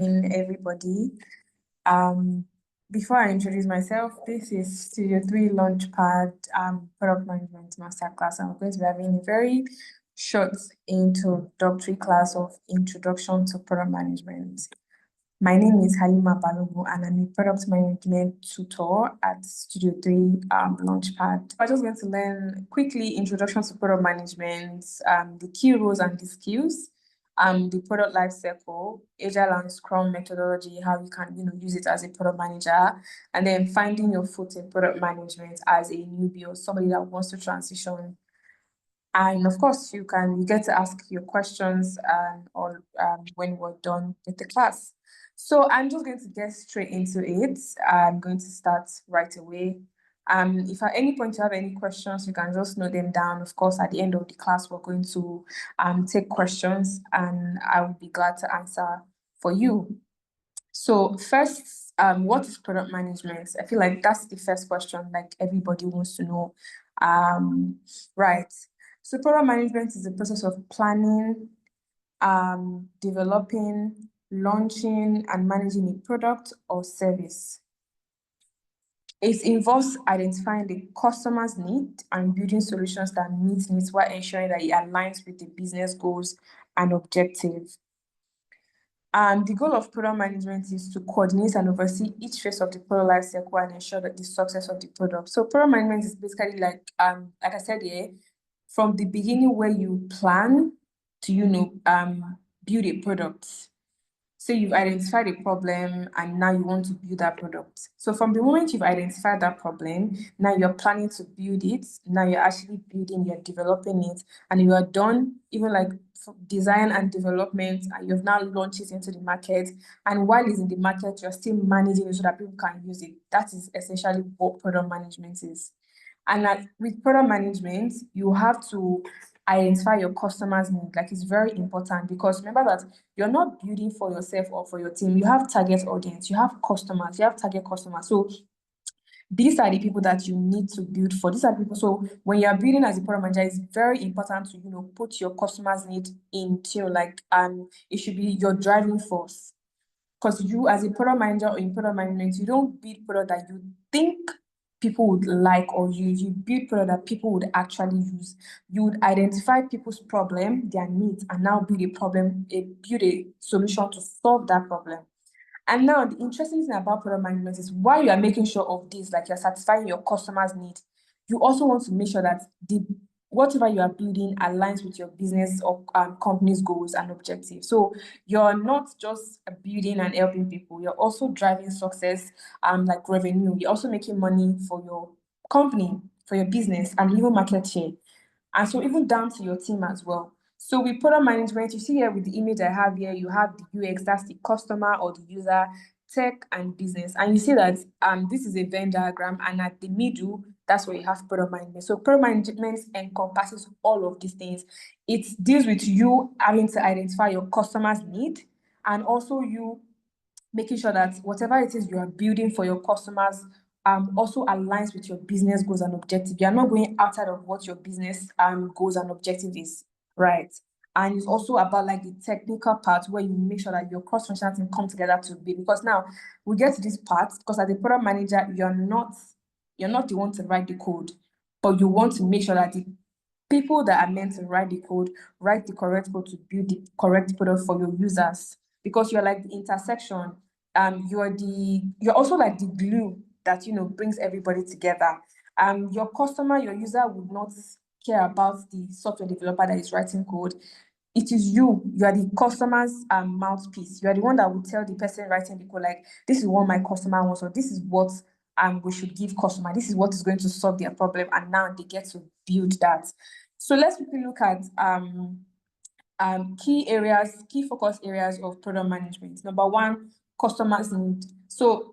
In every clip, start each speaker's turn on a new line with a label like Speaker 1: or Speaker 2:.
Speaker 1: Everybody. Before I introduce myself, this is Studio 3 Launchpad Product Management Masterclass. I'm going to be having a very short introductory class of Introduction to Product Management. My name is Halima Balogu, and I'm a Product Management Tutor at Studio 3 Launchpad. I'm just going to learn quickly Introduction to Product Management, the key roles and the skills, the product lifecycle, Agile and Scrum methodology, how you can use it as a product manager, and then finding your foot in product management as a newbie or somebody that wants to transition. And of course, you get to ask your questions when we're done with the class. So I'm just going to get straight into it. I'm going to start right away. If at any point you have any questions, you can just note them down. Of course, at the end of the class, we're going to take questions, and I will be glad to answer for you. So first, what is product management? I feel like that's the first question, like everybody wants to know. Right. So product management is the process of planning, developing, launching, and managing a product or service. It involves identifying the customer's need and building solutions that meet needs while ensuring that it aligns with the business goals and objectives. The goal of product management is to coordinate and oversee each phase of the product lifecycle and ensure that the success of the product. So product management is basically like I said here, from the beginning where you plan to build a product. So you've identified a problem and now you want to build that product. So from the moment you've identified that problem, now you're planning to build it. Now you're actually building, you're developing it, and you are done, even like design and development, and you've now launched it into the market. And while it's in the market, you're still managing it so that people can use it. That is essentially what product management is. And with product management, you have to identify your customers' need. Like, it's very important, because remember that you're not building for yourself or for your team. You have target audience, you have customers, you have target customers. So these are the people that you need to build for. These are people. So when you're building as a product manager, it's very important to put your customers' need into it should be your driving force. Because you, as a product manager or in product management, you don't build product that you think people would like or use. You build product that people would actually use. You would identify people's problem, their needs, and now build a solution to solve that problem. And now the interesting thing about product management is, while you are making sure of this, like you're satisfying your customers' needs, you also want to make sure that whatever you are building aligns with your business or company's goals and objectives. So you're not just building and helping people, you're also driving success, like revenue. You're also making money for your company, for your business, and even market share. And so even down to your team as well. So with product management, you see here with the image I have here, you have the UX, that's the customer or the user, tech, and business. And you see that this is a Venn diagram, and at the middle, that's where you have product management. So product management encompasses all of these things. It deals with you having to identify your customer's need, and also you making sure that whatever it is you are building for your customers also aligns with your business goals and objectives. You are not going outside of what your business goals and objective is, right? And it's also about like the technical part, where you make sure that your cross-functional team come together to build. Because now we get to this part, because as a product manager, you're not the one to write the code, but you want to make sure that the people that are meant to write the code write the correct code to build the correct product for your users. Because you're like the intersection. You're also like the glue that brings everybody together. Your customer, your user would not care about the software developer that is writing code. It is you are the customer's mouthpiece. You are the one that will tell the person writing the code, like, this is what my customer wants, or this is what we should give customer. This is what is going to solve their problem, and now they get to build that. So let's quickly look at key focus areas of product management. Number one, customers need. So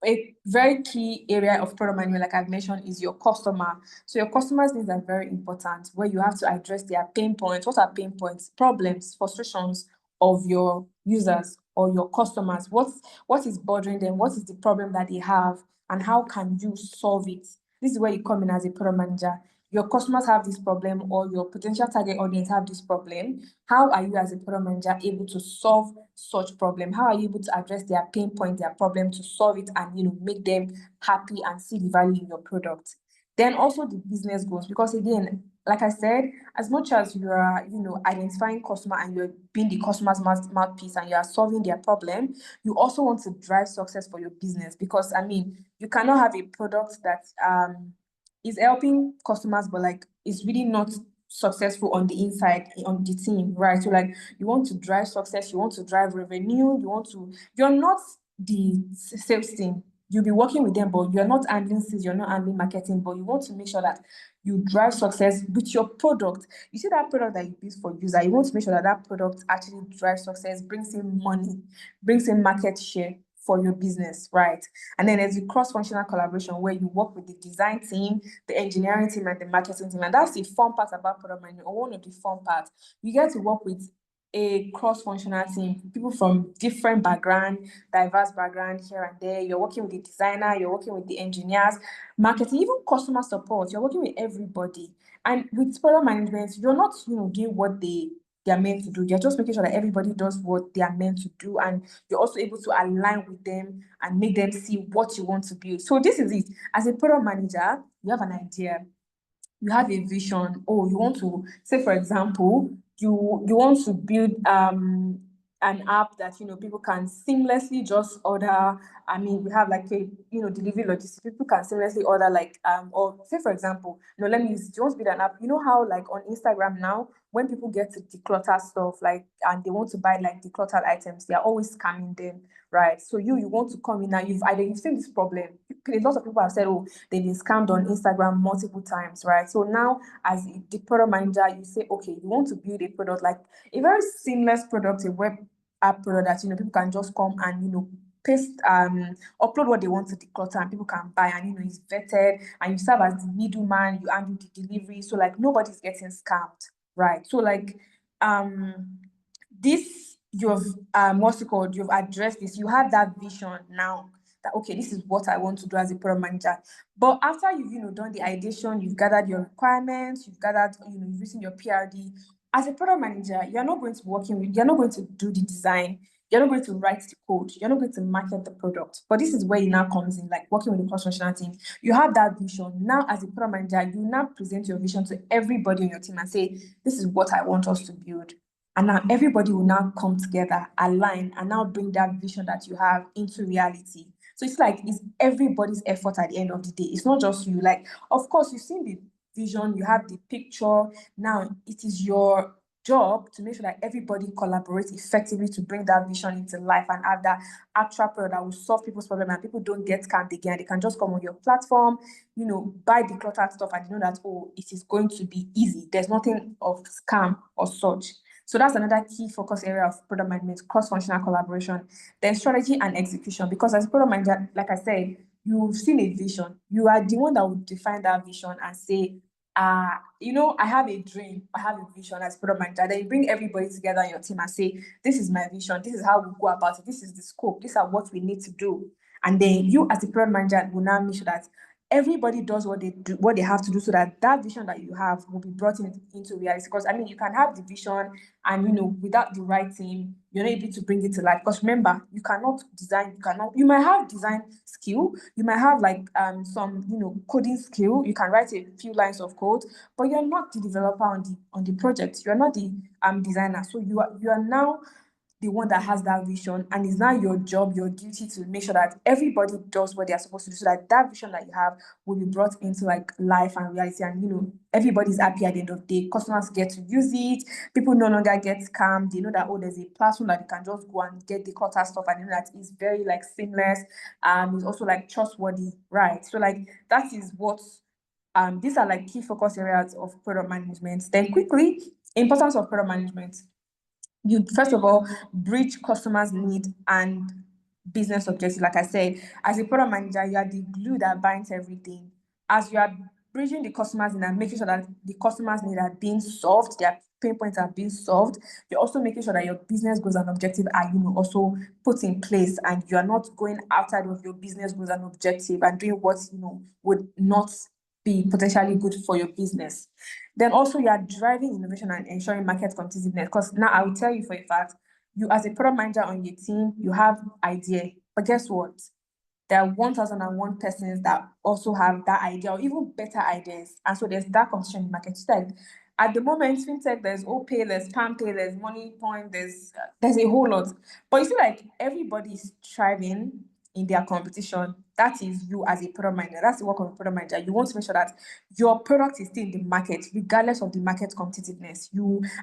Speaker 1: a very key area of product management, like I've mentioned, is your customer. So your customers' needs are very important, where you have to address their pain points. What are pain points? Problems, frustrations of your users or your customers. What is bothering them? What is the problem that they have? And how can you solve it? This is where you come in as a product manager. your customers have this problem or your potential target audience have this problem. How are you as a product manager able to solve such problem? How are you able to address their pain point, their problem, to solve it and make them happy and see the value in your product? Then also the business goals, because again, like I said, as much as you are, identifying customer and you're being the customer's mouthpiece and you are solving their problem, you also want to drive success for your business. Because I mean, you cannot have a product that is helping customers, but like it's really not successful on the inside, on the team, right? So like you want to drive success, you want to drive revenue, you're not the sales team. You'll be working with them, but you're not handling sales, you're not handling marketing, but you want to make sure that you drive success with your product. You see that product that you build for user, you want to make sure that that product actually drives success, brings in money, brings in market share for your business, right? And then there's the cross-functional collaboration where you work with the design team, the engineering team, and the marketing team. And that's the fun part about product management, or one of the fun parts. You get to work with a cross-functional team, people from different background, diverse background here and there. You're working with the designer, you're working with the engineers, marketing, even customer support. You're working with everybody. And with product management, you're not, doing what they are meant to do. You're just making sure that everybody does what they are meant to do, and you're also able to align with them and make them see what you want to build. So this is it. As a product manager, you have an idea, you have a vision. Oh, you want to say, for example, you want to build an app that people can seamlessly just order. I mean, we have like a delivery logistics. People can seamlessly order, like or say, for example, let me use, do you want to build an app? You know how like on Instagram now, when people get to declutter stuff, like, and they want to buy like decluttered items, they are always scamming them, right? So you want to come in now, you've seen this problem. Lots of people have said, oh, they've been scammed on Instagram multiple times, right? So now, as the product manager, you say, okay, you want to build a product, like a very seamless product, a web app product that people can just come and paste, upload what they want to declutter, and people can buy, and it's vetted, and you serve as the middleman, you handle the delivery, so like nobody's getting scammed, right? So like this, you've what's it called, you've addressed this, you have that vision now, that okay, this is what I want to do as a product manager. But after you've done the ideation, you've gathered your requirements, you've gathered, you've written your PRD. As a product manager, you're not going to do the design, you're not going to write the code, you're not going to market the product. But this is where it now comes in, like working with the cross-functional team. You have that vision. Now, as a product manager, you now present your vision to everybody on your team and say, this is what I want us to build. And now everybody will now come together, align, and now bring that vision that you have into reality. So it's like it's everybody's effort at the end of the day. It's not just you. Like, of course, you've seen the vision, you have the picture. Now it is your job to make sure that everybody collaborates effectively to bring that vision into life and have that actual product that will solve people's problem, and people don't get scammed again. They can just come on your platform, buy the cluttered stuff, and know that, oh, it is going to be easy. There's nothing of scam or such. So that's another key focus area of product management: cross-functional collaboration. Then strategy and execution, because as a product manager, like I said, you've seen a vision. You are the one that will define that vision and say, I have a dream, I have a vision as product manager. Then you bring everybody together in your team and say, this is my vision, this is how we go about it, this is the scope, these are what we need to do. And then you as the product manager will now make sure that everybody does what they have to do, so that that vision that you have will be brought into reality. Because I mean, you can have the vision and without the right team, you're not able to bring it to life. Because remember, you cannot design, you might have design skill, you might have like some coding skill, you can write a few lines of code, but you're not the developer on the project, you're not the designer. So you are now the one that has that vision, and it's now your job, your duty, to make sure that everybody does what they're supposed to do, so that that vision that you have will be brought into like life and reality, and everybody's happy at the end of the day. Customers get to use it, people no longer get scammed. They know that, oh, there's a platform that you can just go and get the clutter stuff, and that is very like seamless, it's also like trustworthy, right? So like that is what these are like key focus areas of product management. Then quickly, importance of product management: you first of all bridge customers' need and business objectives. Like I said, as a product manager, you are the glue that binds everything. As you are bridging the customers' need and making sure that the customers' need are being solved, their pain points are being solved, you're also making sure that your business goals and objective are also put in place, and you are not going outside of your business goals and objective and doing what would not be potentially good for your business. Then also you are driving innovation and ensuring market competitiveness. Because now I will tell you for a fact, you as a product manager on your team, you have idea, but guess what? There are 1,001 persons that also have that idea or even better ideas. And so there's that competition in the market. It's like at the moment, fintech, there's OPay, there's PalmPay, there's Money Point, there's a whole lot. But you see, like everybody is striving in their competition. That is you as a product manager. That's the work of a product manager. You want to make sure that your product is still in the market, regardless of the market competitiveness.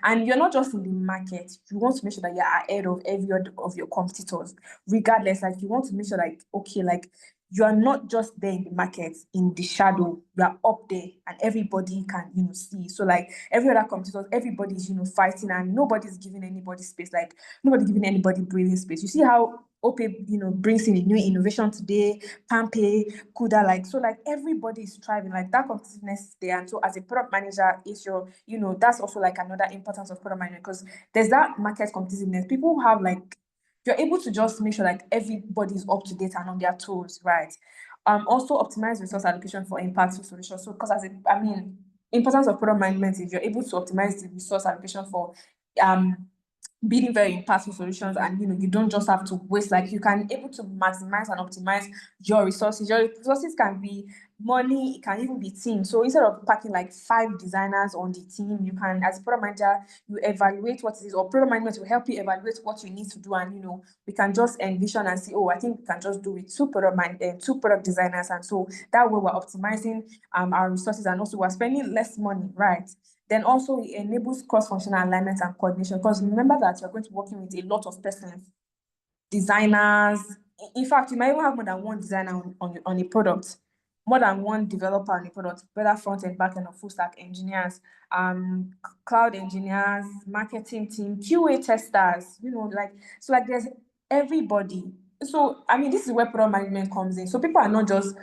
Speaker 1: And you're not just in the market. You want to make sure that you're ahead of every other of your competitors, regardless. Like you want to make sure, like okay, like you are not just there in the market in the shadow. You are up there, and everybody can see. So like every other competitors, everybody's fighting, and nobody's giving anybody space. Like nobody giving anybody breathing space. You see how OPay, brings in a new innovation today, PalmPay, Kuda, like, so like everybody is striving, like that competitiveness is there. And so as a product manager, is your, that's also like another importance of product management, because there's that market competitiveness. People have like, you're able to just make sure like everybody's up to date and on their toes, right? Also optimize resource allocation for impactful solutions. So because importance of product management is you're able to optimize the resource allocation for building very impactful solutions, and you don't just have to waste, like you can able to maximize and optimize your resources. Your resources can be money, it can even be team. So instead of packing like 5 designers on the team, you can, as a product manager, you evaluate what it is, or product management will help you evaluate what you need to do, and we can just envision and see, oh, I think we can just do with 2 product designers, and so that way we're optimizing our resources, and also we're spending less money, right? Then also it enables cross-functional alignment and coordination, because remember that you're going to be working with a lot of persons, designers. In fact, you might even have more than one designer on a product, more than one developer on a product, whether front end, back end, or full stack engineers, cloud engineers, marketing team, QA testers, so like there's everybody. So this is where product management comes in. So people are not just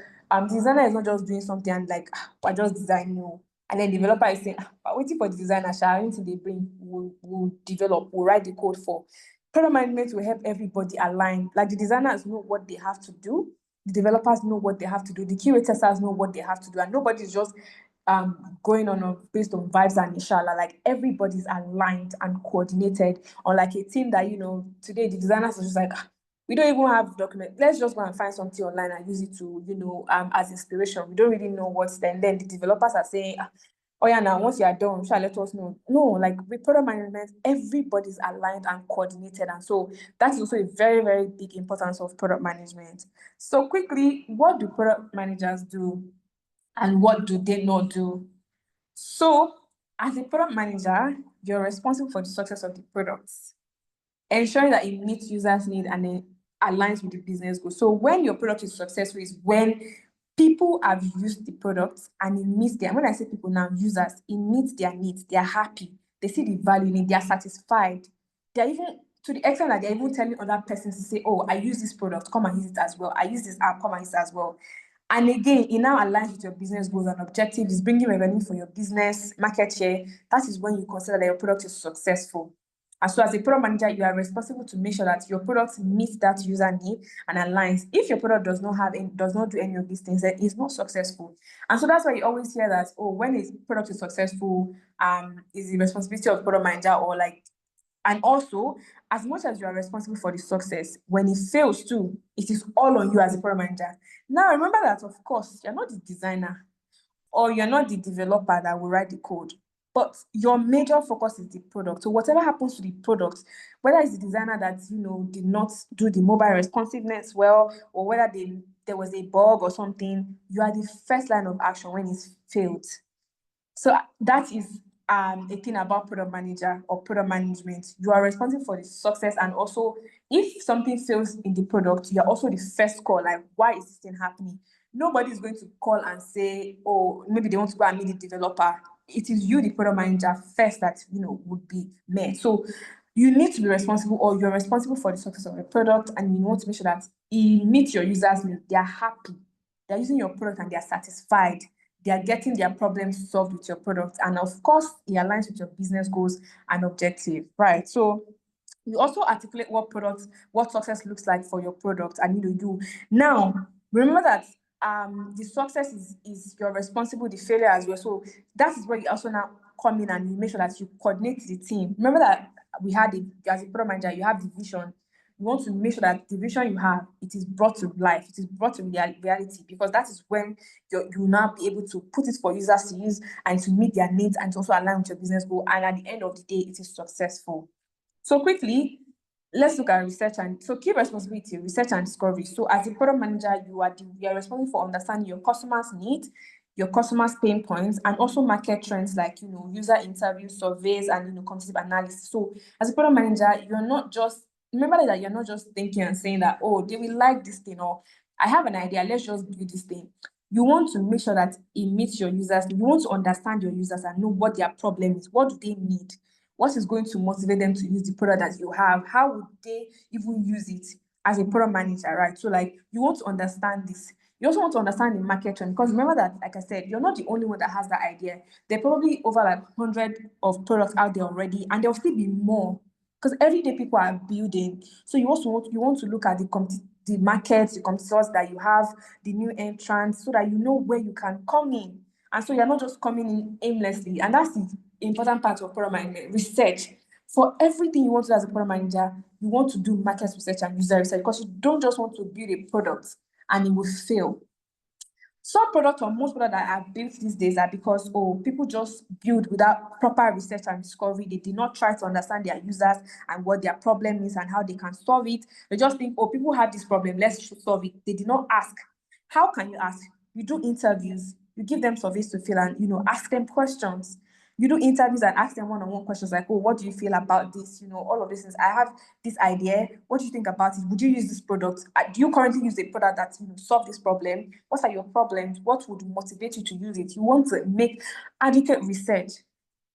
Speaker 1: designer is not just doing something and like I just design you. And then developer is saying, waiting for the designer, anything they bring, we'll develop, we'll write the code for. Product management will help everybody align. Like the designers know what they have to do, the developers know what they have to do, the QA testers know what they have to do, and nobody's just going on based on vibes and inshallah. Like everybody's aligned and coordinated on like a team that today the designers are just like, we don't even have document. Let's just go and find something online and use it to, as inspiration. We don't really know what's then. Then the developers are saying, oh yeah, now once you are done, shall let us know. No, like with product management, everybody's aligned and coordinated. And so that's also a very, very big importance of product management. So quickly, what do product managers do and what do they not do? So as a product manager, you're responsible for the success of the products, ensuring that it meets users' need and it aligns with the business goals. So when your product is successful is when people have used the product and it meets their, when I say people now, users, it meets their needs, they're happy, they see the value in it, they're satisfied. They're even, to the extent that they're even telling other persons to say, oh, I use this product, come and use it as well. I use this app, come and use it as well. And again, it now aligns with your business goals and objectives, is bringing revenue for your business, market share. That is when you consider that your product is successful. And so as a product manager, you are responsible to make sure that your product meets that user need and aligns. If your product does not do any of these things, then it's not successful. And so that's why you always hear that, oh, when a product is successful, is the responsibility of product manager, or like, and also, as much as you are responsible for the success, when it fails too, it is all on you as a product manager. Now, remember that, of course, you're not the designer or you're not the developer that will write the code, but your major focus is the product. So whatever happens to the product, whether it's the designer that did not do the mobile responsiveness well, or whether there was a bug or something, you are the first line of action when it's failed. So that is a thing about product manager or product management. You are responsible for the success, and also if something fails in the product, you're also the first call, like, why is this thing happening? Nobody is going to call and say, oh, maybe they want to go and meet the developer. It is you, the product manager, first that would be met. So you need to be responsible, or you're responsible for the success of the product, and you want to make sure that it meets your users' needs. They're happy, they're using your product and they're satisfied. They are getting their problems solved with your product. And of course, it aligns with your business goals and objective, right? So you also articulate what success looks like for your product. And you now remember that the success is your responsible, the failure as well. So that is where you also now come in and you make sure that you coordinate the team. Remember that we had as a product manager, you have the vision. You want to make sure that the vision you have, it is brought to life, it is brought to reality, because that is when you will now be able to put it for users to use and to meet their needs and to also align with your business goal. And at the end of the day, it is successful. So quickly, let's look at research and so key responsibility, research and discovery. So as a product manager, you are responsible for understanding your customers' needs, your customers' pain points, and also market trends like user interviews, surveys, and competitive analysis. So as a product manager, you're not just remember that you're not just thinking and saying that, oh, they will like this thing, or I have an idea, let's just build this thing. You want to make sure that it meets your users. You want to understand your users and know what their problem is. What do they need? What is going to motivate them to use the product that you have? How would they even use it as a product manager, right? So like you want to understand this. You also want to understand the market trend, because remember that, like I said, you're not the only one that has that idea. There are probably over like 100 of products out there already, and there'll still be more because every day people are building. So you want to look at the markets, the competitors that you have, the new entrants, so that you know where you can come in. And so you're not just coming in aimlessly. And that's the important part of product management, research. For everything you want to do as a product manager, you want to do market research and user research, because you don't just want to build a product and it will fail. Some products or most products that are built these days are because people just build without proper research and discovery. They did not try to understand their users and what their problem is and how they can solve it. They just think, people have this problem, let's solve it. They did not ask. How can you ask? You do interviews, you give them surveys to fill and ask them questions. You do interviews and ask them one-on-one questions like, what do you feel about this? All of these things. I have this idea. What do you think about it? Would you use this product? Do you currently use a product that solve this problem? What are your problems? What would motivate you to use it? You want to make adequate research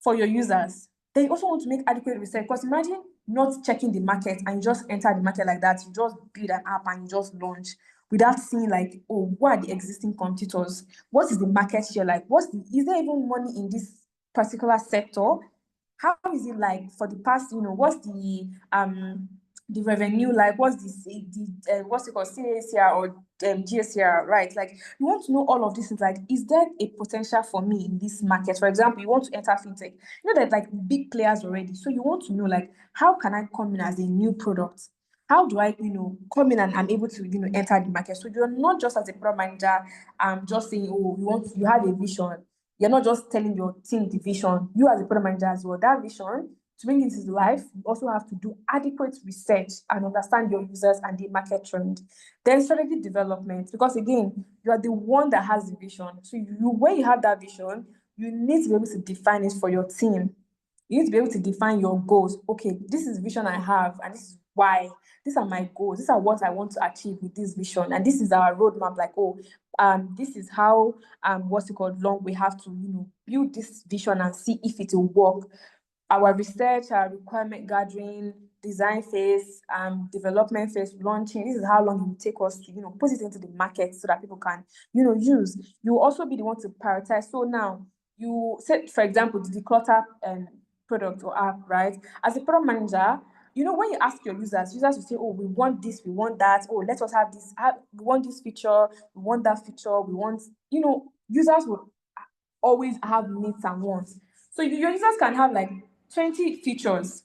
Speaker 1: for your users. Then you also want to make adequate research, because imagine not checking the market and you just enter the market like that. You just build an app and you just launch without seeing like, what are the existing competitors? What is the market share like? Is there even money in this particular sector? How is it like for the past, what's the revenue like? What's what's it called, CACR or GSCR, right? Like you want to know all of these things. Like, is there a potential for me in this market? For example, you want to enter fintech. There's like big players already. So you want to know like, how can I come in as a new product? How do I, come in and I'm able to, enter the market? So you're not just as a product manager, just saying, you have a vision. You're not just telling your team the vision. You as a product manager as well, that vision, to bring it to life, you also have to do adequate research and understand your users and the market trend. Then strategy development, because again, you are the one that has the vision. So when you have that vision, you need to be able to define it for your team. You need to be able to define your goals. Okay, this is the vision I have, and this is why. These are my goals. These are what I want to achieve with this vision. And this is our roadmap. Like, this is how what's it called, long we have to, build this vision and see if it will work. Our research, our requirement gathering, design phase, development phase, launching. This is how long it will take us to, put it into the market so that people can, use. You will also be the one to prioritize. So now you said, for example, the declutter product or app, right? As a product manager, when you ask your users will say, we want this, we want that. Let us have this. We want this feature, we want that feature, we want, users will always have needs and wants. So your users can have like 20 features.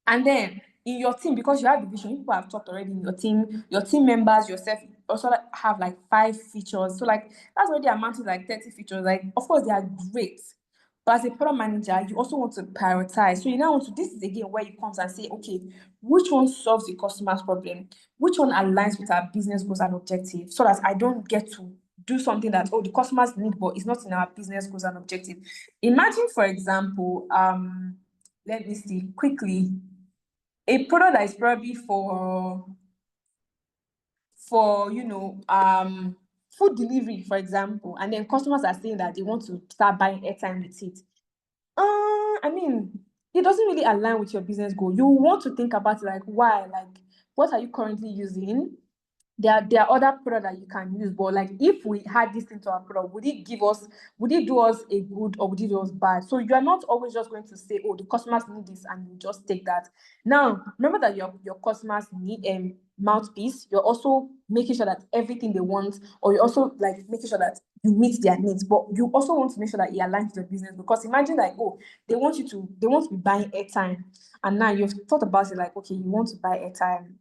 Speaker 1: And then in your team, because you have the vision, people have talked already in your team members, yourself also have like 5 features. So like that's already amounting to like 30 features. Like, of course, they are great. But as a product manager, you also want to prioritize. So you now want to, this is again where you come and say, okay, which one solves the customer's problem? Which one aligns with our business goals and objectives? So that I don't get to do something that, the customers need, but it's not in our business goals and objectives. Imagine, for example, let me see quickly, a product that is probably for food delivery, for example, and then customers are saying that they want to start buying airtime with it. I mean, it doesn't really align with your business goal. You want to think about like, why, like, what are you currently using? There are other products that you can use, but like, if we had this into our product, would it do us a good or would it do us bad? So you are not always just going to say, the customers need this, and you just take that. Now, remember that your customers mouthpiece, you're also making sure that everything they want, or you're also like making sure that you meet their needs, but you also want to make sure that it aligns with your business. Because imagine like, oh, they want to be buying airtime, and now you've thought about it like, okay, you want to buy airtime,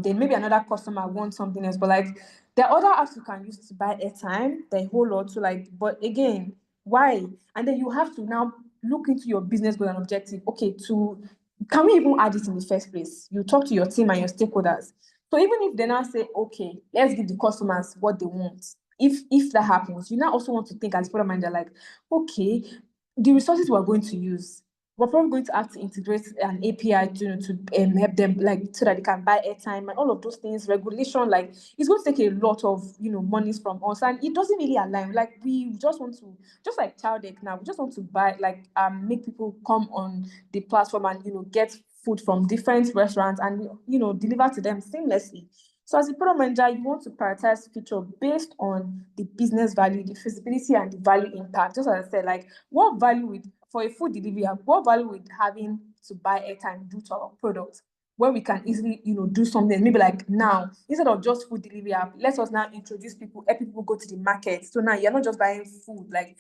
Speaker 1: then maybe another customer wants something else, but like there are other apps you can use to buy airtime, the whole lot. So like, but again, why? And then you have to now look into your business goal and objective. Okay, can we even add it in the first place? You talk to your team and your stakeholders. So even if they now say, okay, let's give the customers what they want. If that happens, you now also want to think as product manager, like, okay, the resources we're going to use, we're probably going to have to integrate an API to help them, like, so that they can buy airtime and all of those things. Regulation, like, it's going to take a lot of monies from us, and it doesn't really align. Like, we just want to, just like child egg now, we just want to buy, like, make people come on the platform and get food from different restaurants and deliver to them seamlessly. So as a product manager, you want to prioritize feature based on the business value, the feasibility, and the value impact. Just as I said, like, what value with for a food delivery app, what value with having to buy airtime do to our product, where we can easily do something, maybe like now, instead of just food delivery app, let us now introduce people, help people go to the market. So now you're not just buying food, like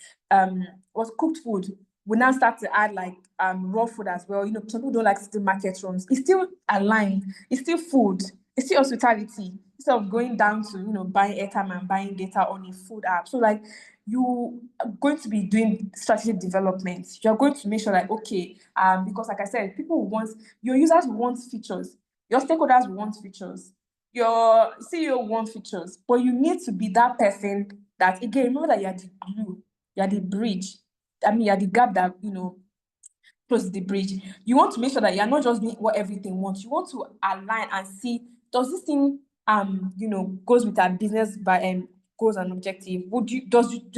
Speaker 1: what's cooked food. We now start to add like raw food as well. Some people don't like the market runs. It's still aligned. It's still food. It's still hospitality. Instead of going down to buying airtime and buying data on a food app. So like, you are going to be doing strategic development. You're going to make sure like, okay, because like I said, your users want features, your stakeholders want features, your CEO want features, but you need to be that person that, again, remember that you're the glue, you're the bridge. You're the gap that close the bridge. You want to make sure that you're not just doing what everything wants. You want to align and see, does this thing goes with our business by goals and objective? Do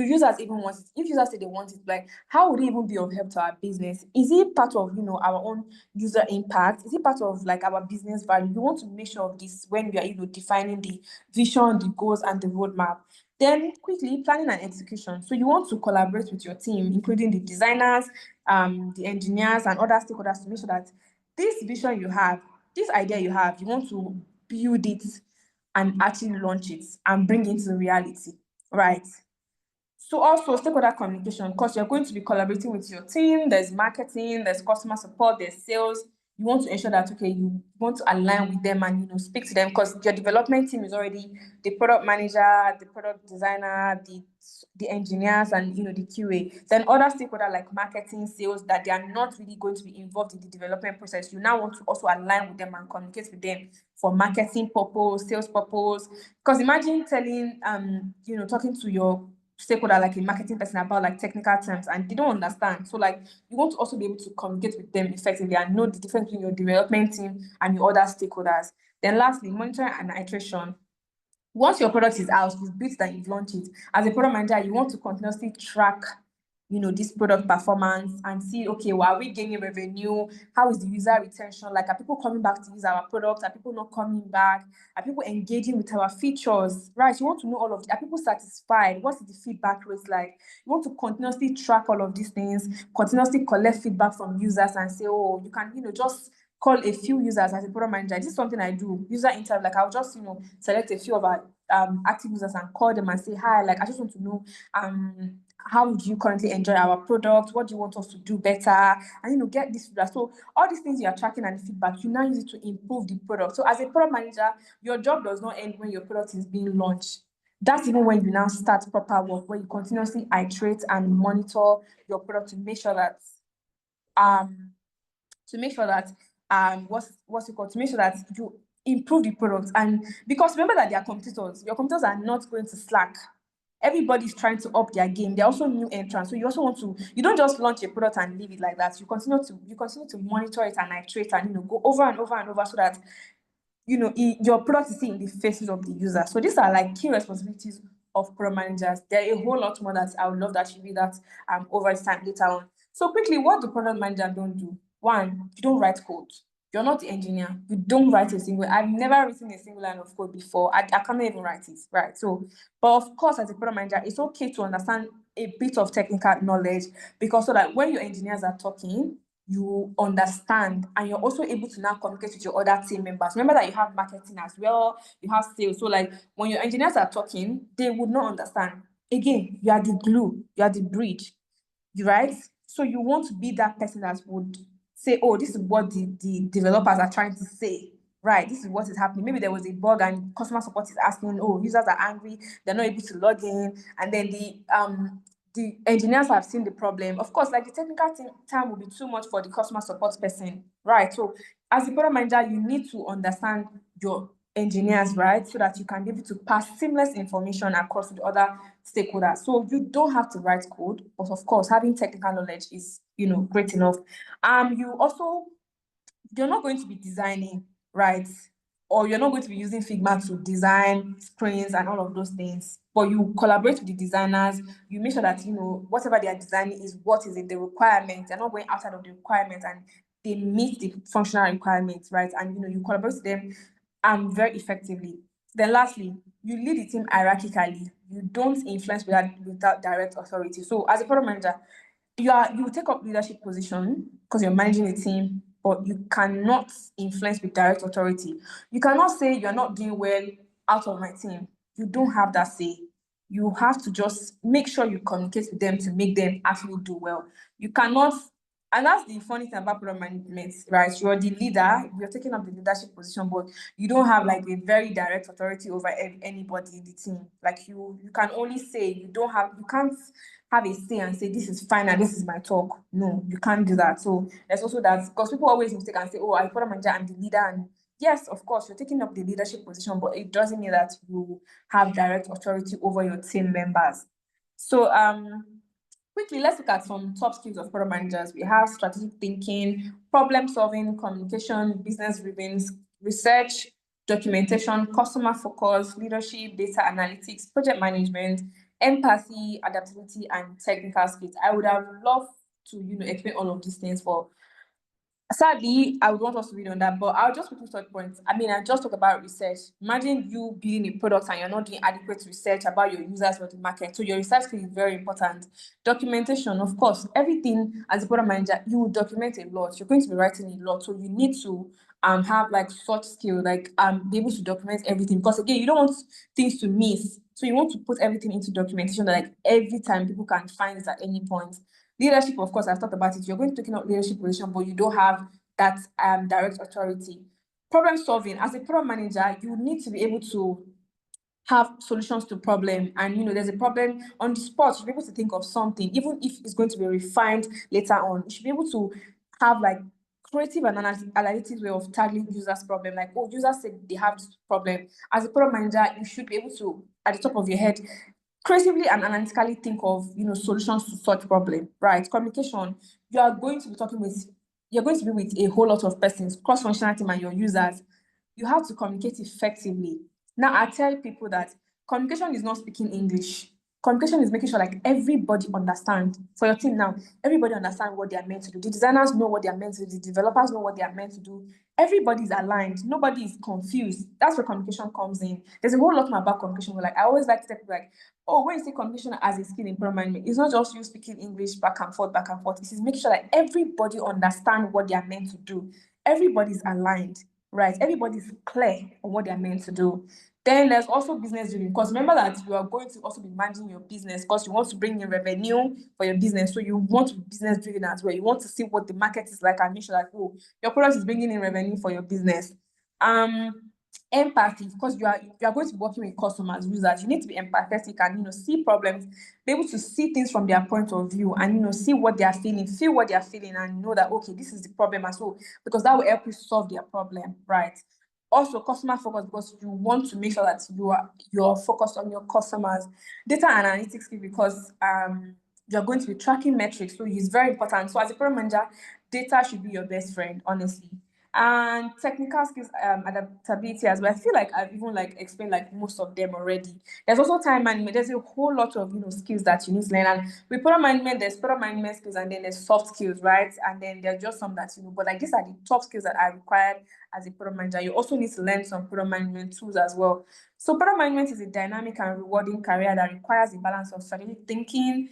Speaker 1: users even want it? If users say they want it, like, how would it even be of help to our business? Is it part of our own user impact? Is it part of like our business value? You want to make sure of this when we are defining the vision, the goals, and the roadmap. Then quickly, planning and execution. So you want to collaborate with your team, including the designers, the engineers, and other stakeholders, to make sure that this vision you have, this idea you have, you want to build it and actually launch it and bring it into reality, right? So also stakeholder communication, because you're going to be collaborating with your team, there's marketing, there's customer support, there's sales. You want to ensure that, okay, you want to align with them and speak to them, because your development team is already the product manager, the product designer, the engineers, and the QA. Then other stakeholders like marketing, sales, that they are not really going to be involved in the development process. You now want to also align with them and communicate with them for marketing purpose, sales purpose. Because imagine telling talking to your stakeholder, like a marketing person, about like technical terms, and they don't understand. So like, you want to also be able to communicate with them effectively and know the difference between your development team and your other stakeholders. Then lastly, monitoring and iteration. Once your product is out, you've built that, you've launched it. As a product manager, you want to continuously track this product performance and see, okay, well, are we gaining revenue? How is the user retention? Like, are people coming back to use our product? Are people not coming back? Are people engaging with our features? Right? You want to know all of it. Are people satisfied? What's the feedback rate like? You want to continuously track all of these things, continuously collect feedback from users and say, oh, you can, just call a few users as a product manager. This is something I do. User interview, like, I'll just, select a few of our active users and call them and say, hi, like, I just want to know, how do you currently enjoy our product? What do you want us to do better? And get this feedback. So all these things you are tracking and feedback, you now use it to improve the product. So as a product manager, your job does not end when your product is being launched. That's even when you now start proper work, where you continuously iterate and monitor your product to make sure that to make sure that you improve the product. And because remember that they are competitors, your competitors are not going to slack. Everybody's trying to up their game. They're also new entrants. So you don't just launch a product and leave it like that. You continue to monitor it and iterate and go over and over and over, so that your product is in the faces of the user. So these are like key responsibilities of product managers. There are a whole lot more that I would love that you read that over time later on. So quickly, what the product manager don't do? One, you don't write code. You're not the engineer. You don't write a single. I've never written a single line of code before. I cannot even write it, right? So, but of course, as a product manager, it's okay to understand a bit of technical knowledge, because so that when your engineers are talking, you understand, and you're also able to now communicate with your other team members. Remember that you have marketing as well, you have sales. So like when your engineers are talking, they would not understand. Again, you are the glue, you are the bridge, right? So you want to be that person that would say, oh, this is what the developers are trying to say. Right, this is what is happening. Maybe there was a bug and customer support is asking, oh, users are angry, they're not able to log in, and then the engineers have seen the problem. Of course, like the technical time will be too much for the customer support person, right? So as a product manager, you need to understand your engineers, right? So that you can be able to pass seamless information across to the other stakeholders. So you don't have to write code, but of course, having technical knowledge is, great enough. You're not going to be designing, right? Or you're not going to be using Figma to design screens and all of those things. But you collaborate with the designers, you make sure that, whatever they are designing is what is in the requirement. They're not going outside of the requirement, and they meet the functional requirements, right? And, you collaborate with them very effectively. Then lastly, you lead the team hierarchically. You don't influence without direct authority. So as a product manager, you take up leadership position because you're managing a team, but you cannot influence with direct authority. You cannot say you're not doing well out of my team. You don't have that say. You have to just make sure you communicate with them to make them actually do well. You cannot, and that's the funny thing about product management, right? You're the leader, you're taking up the leadership position, but you don't have like a very direct authority over anybody in the team. Like you can only say, you can't have a say and say, this is fine and this is my talk. No, you can't do that. So there's also that, because people always mistake and say, oh, I'm product manager, I'm the leader. And yes, of course, you're taking up the leadership position, but it doesn't mean that you have direct authority over your team members. So quickly, let's look at some top skills of product managers. We have strategic thinking, problem solving, communication, business driven, research, documentation, customer focus, leadership, data analytics, project management, empathy, adaptability, and technical skills. I would have loved to, explain all of these things, for sadly, I would want us to read on that, but I'll just quickly touch points. I mean, I just talk about research. Imagine you building a product and you're not doing adequate research about your users or the market. So your research skill is very important. Documentation, of course, everything as a product manager, you will document a lot. You're going to be writing a lot. So you need to have like such skill, like be able to document everything. Because again, you don't want things to miss. So you want to put everything into documentation that like every time people can find it at any point. Leadership, of course, I've talked about it. You're going to take up leadership position, but you don't have that direct authority. Problem solving, as a product manager, you need to be able to have solutions to problem. And there's a problem on the spot, you should be able to think of something, even if it's going to be refined later on. You should be able to have like creative and analytic way of tackling users' problem. Like, oh, users said they have this problem. As a product manager, you should be able to, at the top of your head, creatively and analytically think of solutions to such problem, right? Communication, you're going to be with a whole lot of persons, cross-functional team and your users. You have to communicate effectively. Now, I tell people that communication is not speaking English. Communication is making sure like everybody understand. For your team now, everybody understand what they are meant to do. The designers know what they are meant to do. The developers know what they are meant to do. Everybody's aligned. Nobody is confused. That's where communication comes in. There's a whole lot more about communication. Like I always like to tell people like, oh, when you say communication as a skill in product management, it's not just you speaking English back and forth. It is making sure that everybody understand what they are meant to do. Everybody's aligned, right? Everybody's clear on what they are meant to do. Then there's also business driven, because remember that you are going to also be managing your business because you want to bring in revenue for your business. So you want to be business driven as well. You want to see what the market is like and make sure that, oh, your product is bringing in revenue for your business. Empathy, because you are going to be working with customers, users. You need to be empathetic and see problems, be able to see things from their point of view and see what they are feeling, feel what they are feeling, and know that okay, this is the problem as well, because that will help you solve their problem, right? Also, customer focus, because you want to make sure that you're focused on your customers. Data analytics, because you're going to be tracking metrics, so it's very important. So as a product manager, data should be your best friend, honestly. And technical skills, adaptability as well. I feel like I've even like explained like most of them already. There's also time management. There's a whole lot of skills that you need to learn. And with product management, there's product management skills, and then there's soft skills, right? And then there's just some that but like these are the top skills that are required as a product manager. You also need to learn some product management tools as well. So product management is a dynamic and rewarding career that requires a balance of strategic thinking,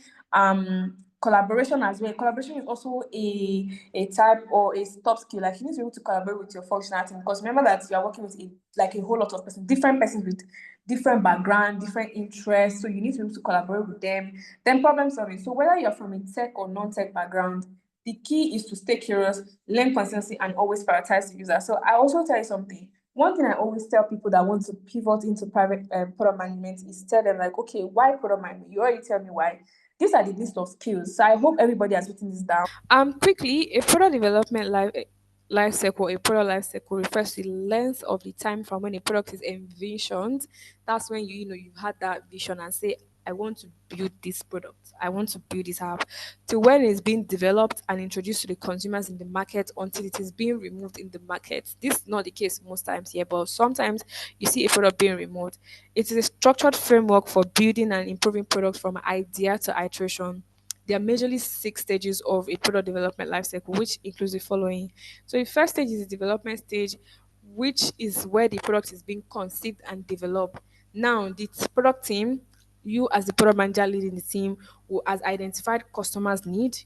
Speaker 1: collaboration as well. Collaboration is also a type or a top skill. Like you need to be able to collaborate with your functional team, because remember that you are working with a whole lot of different persons with different background, different interests. So you need to be able to collaborate with them. Then problem solving. So whether you're from a tech or non-tech background, the key is to stay curious, learn consistency, and always prioritize the user. So I also tell you something. One thing I always tell people that want to pivot into private product management is tell them like, okay, why product management? You already tell me why. These are the list of skills. So I hope everybody has written this down.
Speaker 2: Quickly, a product development life cycle, a product life cycle refers to the length of the time from when a product is envisioned. That's when you've had that vision and say, I want to build this product, I want to build this app, to when it's being developed and introduced to the consumers in the market until it is being removed in the market. This is not the case most times here, but sometimes you see a product being removed. It is a structured framework for building and improving products from idea to iteration. There are majorly 6 stages of a product development lifecycle, which includes the following. So the first stage is the development stage, which is where the product is being conceived and developed. Now, the product team, you as the product manager leading the team, who has identified customers' need.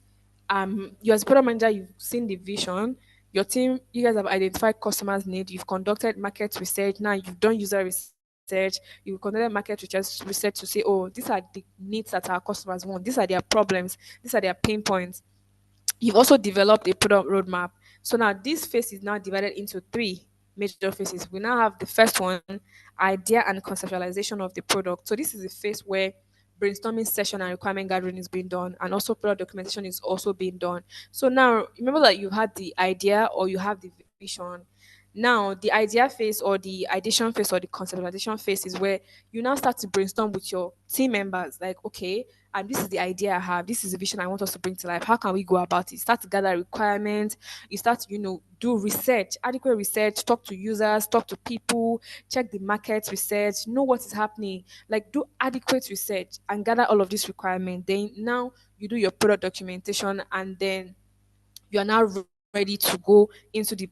Speaker 2: You as product manager, you've seen the vision. Your team, you guys have identified customers' need. You've conducted market research. Now you've done user research. You've conducted research to say, oh, these are the needs that our customers want. These are their problems. These are their pain points. You've also developed a product roadmap. So now this phase is now divided into three major phases. We now have the first one, idea and conceptualization of the product. So this is the phase where brainstorming session and requirement gathering is being done, and also product documentation is also being done. So now remember that you had the idea or you have the vision. Now the idea phase or the ideation phase or the conceptualization phase is where you now start to brainstorm with your team members, like, okay, and this is the idea I have, this is the vision I want us to bring to life. How can we go about it? Start to gather requirements, you start to, do research, adequate research, talk to users, talk to people, check the market research, know what is happening, like do adequate research and gather all of these requirements. Then now you do your product documentation, and then you are now ready to go into the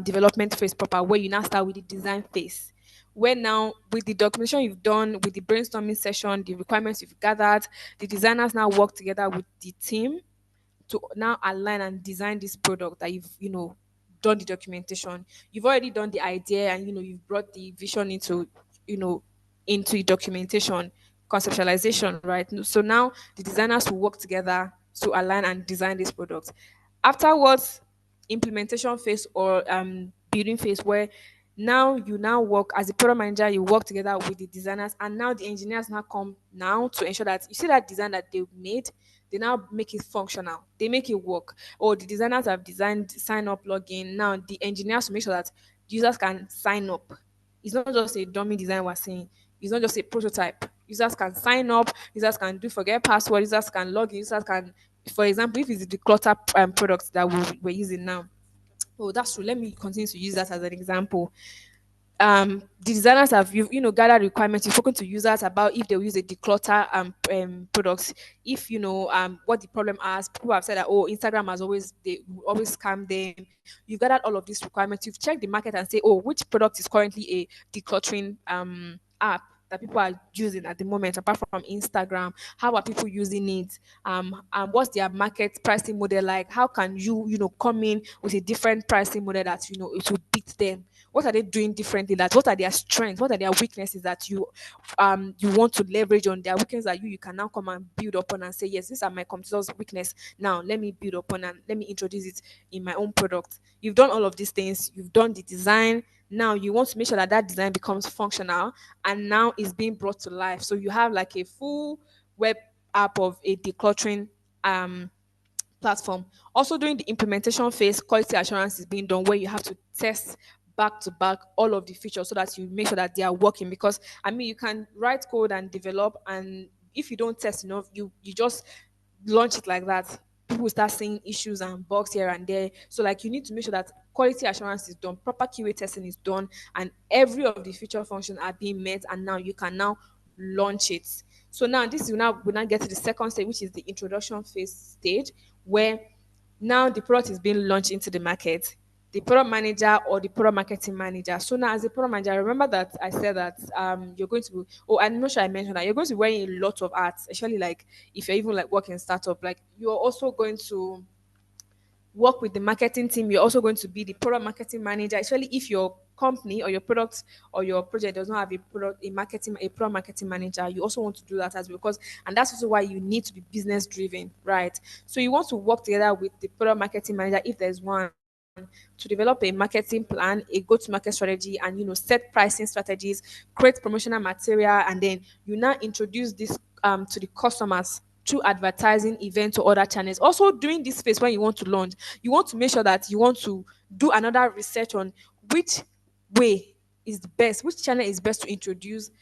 Speaker 2: development phase proper, where you now start with the design phase, where now with the documentation you've done, with the brainstorming session, the requirements you've gathered, the designers now work together with the team to now align and design this product that you've done the documentation. You've already done the idea, and you've brought the vision you know into the documentation, conceptualization, right? So now the designers will work together to align and design this product. Afterwards, implementation phase or building phase, where now you now work as a product manager, you work together with the designers, and now the engineers now come now to ensure that you see that design that they've made, they now make it functional, they make it work. Or the designers have designed sign up login, now the engineers to make sure that users can sign up. It's not just a dummy design we're saying, it's not just a prototype. Users can sign up, users can do forget password, users can log in, users can, for example, if it's the clutter product that we're using now. Oh, that's true. Let me continue to use that as an example. The designers have gathered requirements. You've spoken to users about if they'll use a declutter products. If what the problem is, people have said that, oh, Instagram has always, they will always scam them. You've gathered all of these requirements. You've checked the market and say, oh, which product is currently a decluttering app that people are using at the moment, apart from Instagram. How are people using it? What's their market pricing model like? How can you come in with a different pricing model that it will beat them? What are they doing differently? That what are their strengths? What are their weaknesses that you want to leverage on their weaknesses that you can now come and build upon and say, yes, these are my competitor's weakness. Now let me build upon and let me introduce it in my own product. You've done all of these things. You've done the design. Now you want to make sure that that design becomes functional and now is being brought to life. So you have like a full web app of a decluttering platform. Also, during the implementation phase, quality assurance is being done, where you have to test back to back all of the features so that you make sure that they are working. Because I mean, you can write code and develop, and if you don't test enough, you just launch it like that. People will start seeing issues and bugs here and there. So, like, you need to make sure that quality assurance is done, proper QA testing is done, and every of the feature functions are being met. And now you can now launch it. So now this will now get to the second stage, which is the introduction phase stage, where now the product is being launched into the market. the product manager or the product marketing manager. So now, as a product manager, remember that I said that you're going to be. Oh, I'm not sure I mentioned that you're going to be wearing a lot of hats, especially like if you're even like working in startup. Like you're also going to work with the marketing team. You're also going to be the product marketing manager, especially if your company or your product or your project does not have a product marketing manager. You also want to do that as well, because and that's also why you need to be business driven, right? So you want to work together with the product marketing manager if there's one, to develop a marketing plan, a go-to-market strategy, and set pricing strategies, create promotional material, and then you now introduce this to the customers through advertising, events, or other channels. Also, during this phase when you want to launch, you want to make sure that you want to do another research on which way is the best, which channel is best to introduce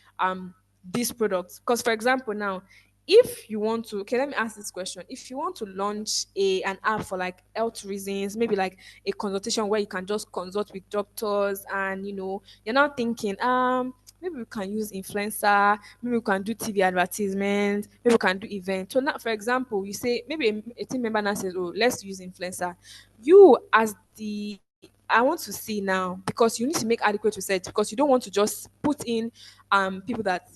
Speaker 2: these products. Because, for example, now, if you want to, okay, let me ask this question. If you want to launch an app for like health reasons, maybe like a consultation where you can just consult with doctors, and you're now thinking, maybe we can use influencer, maybe we can do TV advertisement, maybe we can do event. So now, for example, you say maybe a team member now says, "Oh, let's use influencer." You as the I want to see now, because you need to make adequate research, because you don't want to just put in people that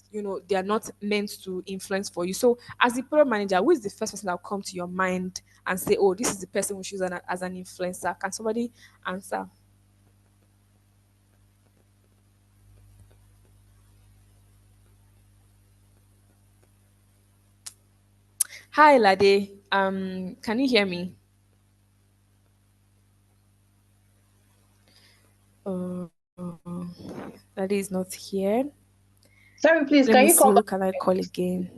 Speaker 2: they are not meant to influence for you. So as the product manager, who is the first person that will come to your mind and say, "Oh, this is the person we choose as an influencer"? Can somebody answer? Hi, Lade. Can you hear me? Uh, Lade is not here.
Speaker 3: Sorry, please,
Speaker 2: Let
Speaker 3: can
Speaker 2: me
Speaker 3: you
Speaker 2: see.
Speaker 3: come
Speaker 2: Who
Speaker 3: back?
Speaker 2: can I call again?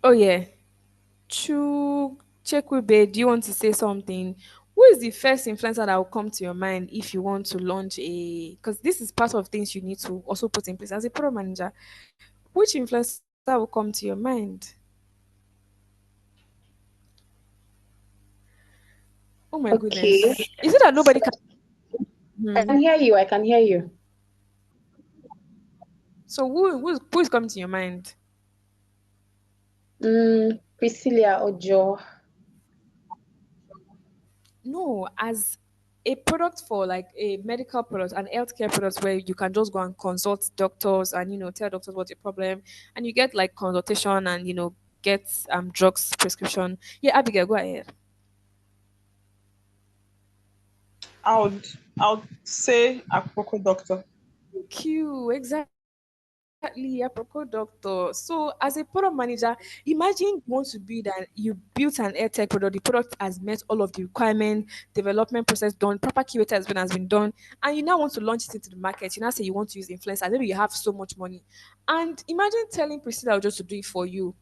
Speaker 2: Oh yeah, Chekwube. Do you want to say something? Who is the first influencer that will come to your mind if you want to launch a? Because this is part of things you need to also put in place as a product manager. Which influencer will come to your mind? Oh my
Speaker 3: Okay,
Speaker 2: goodness! Is it that
Speaker 3: so
Speaker 2: nobody can?
Speaker 3: I
Speaker 2: Hmm.
Speaker 3: can hear you. I can hear you.
Speaker 2: So who is coming to your mind?
Speaker 3: Priscilla Ojo.
Speaker 2: No, as a product for like a medical product, an healthcare product where you can just go and consult doctors and tell doctors what's your problem, and you get like consultation and get drugs prescription. Yeah, Abigail, go ahead.
Speaker 4: I would say a Coco doctor.
Speaker 2: Q, exactly, a proper doctor. So as a product manager, imagine you built an air tech product, the product has met all of the requirement, development process done, proper QA has been done, and you now want to launch it into the market. You now say you want to use influencers, maybe you have so much money. And imagine telling Priscilla just to do it for you.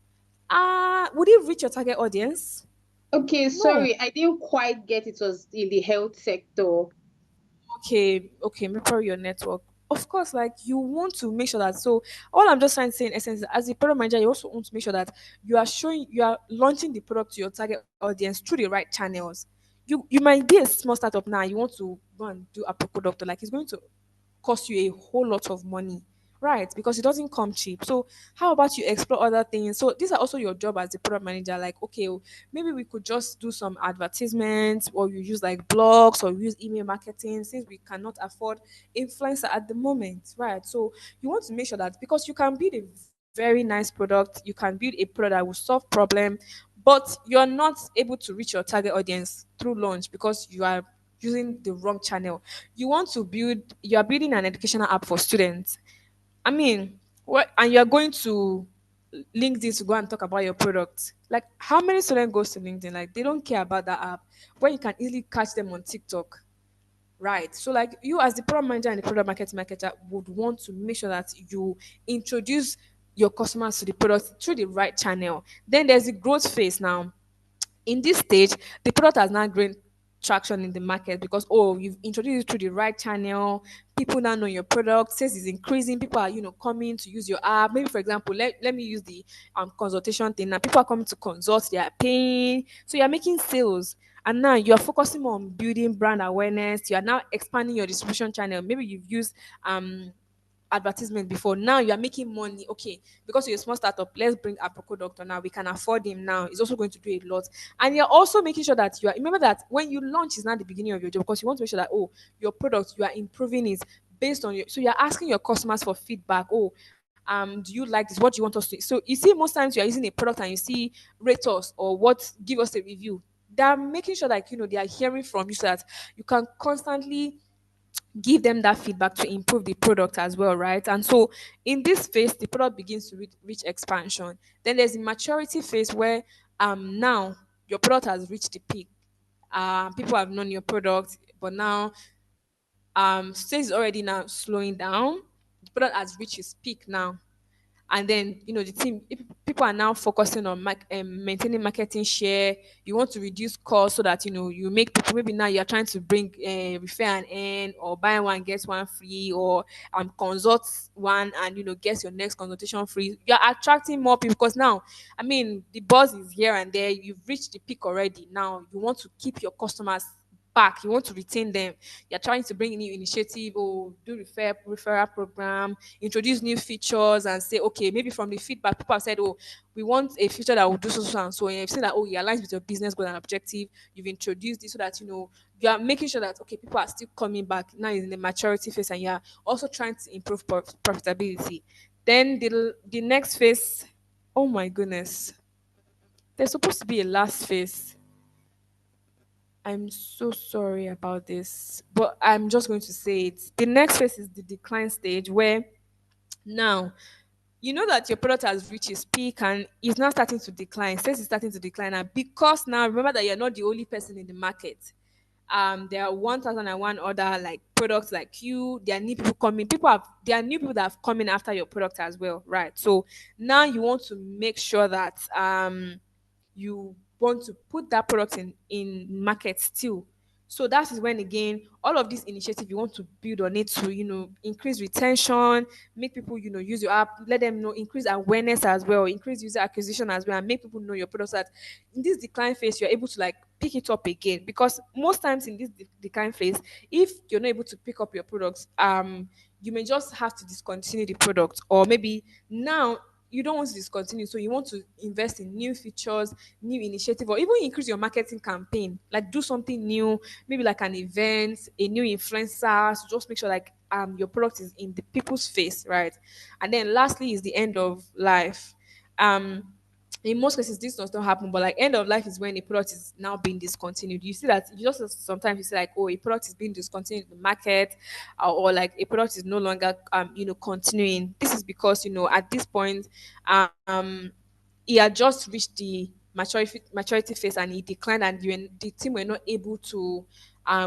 Speaker 2: Would it reach your target audience?
Speaker 3: Okay,
Speaker 2: No.
Speaker 3: sorry, I didn't quite get it was in the health sector.
Speaker 2: Okay, maybe your network. Of course, like you want to make sure that. So all I'm just trying to say in essence, as a product manager, you also want to make sure that you are launching the product to your target audience through the right channels. You might be a small startup now. You want to go and do a product, like it's going to cost you a whole lot of money, right? Because it doesn't come cheap. So how about you explore other things? So these are also your job as a product manager. Like, okay, maybe we could just do some advertisements, or you use like blogs, or use email marketing, since we cannot afford influencer at the moment, right? So you want to make sure that, because you can build a very nice product, you can build a product that will solve problem, but you're not able to reach your target audience through launch because you are using the wrong channel. You are building an educational app for students. I mean, what, and you're going to LinkedIn to go and talk about your product. Like, how many students goes to LinkedIn? Like, they don't care about that app, when you can easily catch them on TikTok. Right. So, like, you as the product manager and the product marketer would want to make sure that you introduce your customers to the product through the right channel. Then there's the growth phase now. In this stage, the product has now gained traction in the market, because you've introduced it through the right channel. People now know your product, sales is increasing, people are coming to use your app. Maybe, for example, let me use the consultation thing. Now people are coming to consult, they are paying, so you're making sales. And now you're focusing more on building brand awareness. You are now expanding your distribution channel. Maybe you've used um advertisement before. Now you are making money. Okay, because you're a small startup, let's bring a Proco doctor now. We can afford him now. He's also going to do a lot. And you're also making sure that you are, remember that when you launch is not the beginning of your job, because you want to make sure that, oh, your product, you are improving it based on your, so you're asking your customers for feedback. Oh, do you like this? What do you want us to? So you see, most times you are using a product and you see rate us or what, give us a review. They're making sure that they are hearing from you so that you can constantly give them that feedback to improve the product as well, right? And so in this phase, the product begins to reach expansion. Then there's the maturity phase where now your product has reached the peak. People have known your product, but now sales is already now slowing down. The product has reached its peak now, and then the team, if people are now focusing on maintaining marketing share. You want to reduce costs so that you make people, maybe now you're trying to bring refer and earn, or buy one get one free, or consult one and get your next consultation free. You're attracting more people because now, I mean, the buzz is here and there. You've reached the peak already. Now you want to keep your customers back. You want to retain them. You're trying to bring a new initiative or do referral program, introduce new features, and say, okay, maybe from the feedback, people have said, oh, we want a feature that will do so and so. And you've seen that, oh, it aligns with your business goal and objective. You've introduced this so that you are making sure that, okay, people are still coming back. Now is in the maturity phase, and you're also trying to improve profitability. Then the next phase, oh my goodness, there's supposed to be a last phase. I'm so sorry about this, but I'm just going to say it. The next phase is the decline stage, where now you know that your product has reached its peak and is now starting to decline. Sales is starting to decline now, because now remember that you're not the only person in the market. There are 1001 other like products like you. There are new people coming. There are new people that have come in after your product as well, right? So now you want to make sure that you want to put that product in market still. So that is when again all of these initiatives you want to build on it to increase retention, make people use your app, let them know, increase awareness as well, increase user acquisition as well, and make people know your product, so that in this decline phase you're able to like pick it up again. Because most times in this decline phase, if you're not able to pick up your products, you may just have to discontinue the product, or maybe now you don't want to discontinue, so you want to invest in new features, new initiative, or even increase your marketing campaign, like do something new, maybe like an event, a new influencer, so just make sure like your product is in the people's face, right? And then lastly is the end of life. um in most cases this does not happen, but like end of life is when a product is now being discontinued. You see that, you just sometimes you see like, oh, a product is being discontinued in the market, or like a product is no longer continuing. This is because at this point um he had just reached the maturity phase, and he declined, and the team were not able to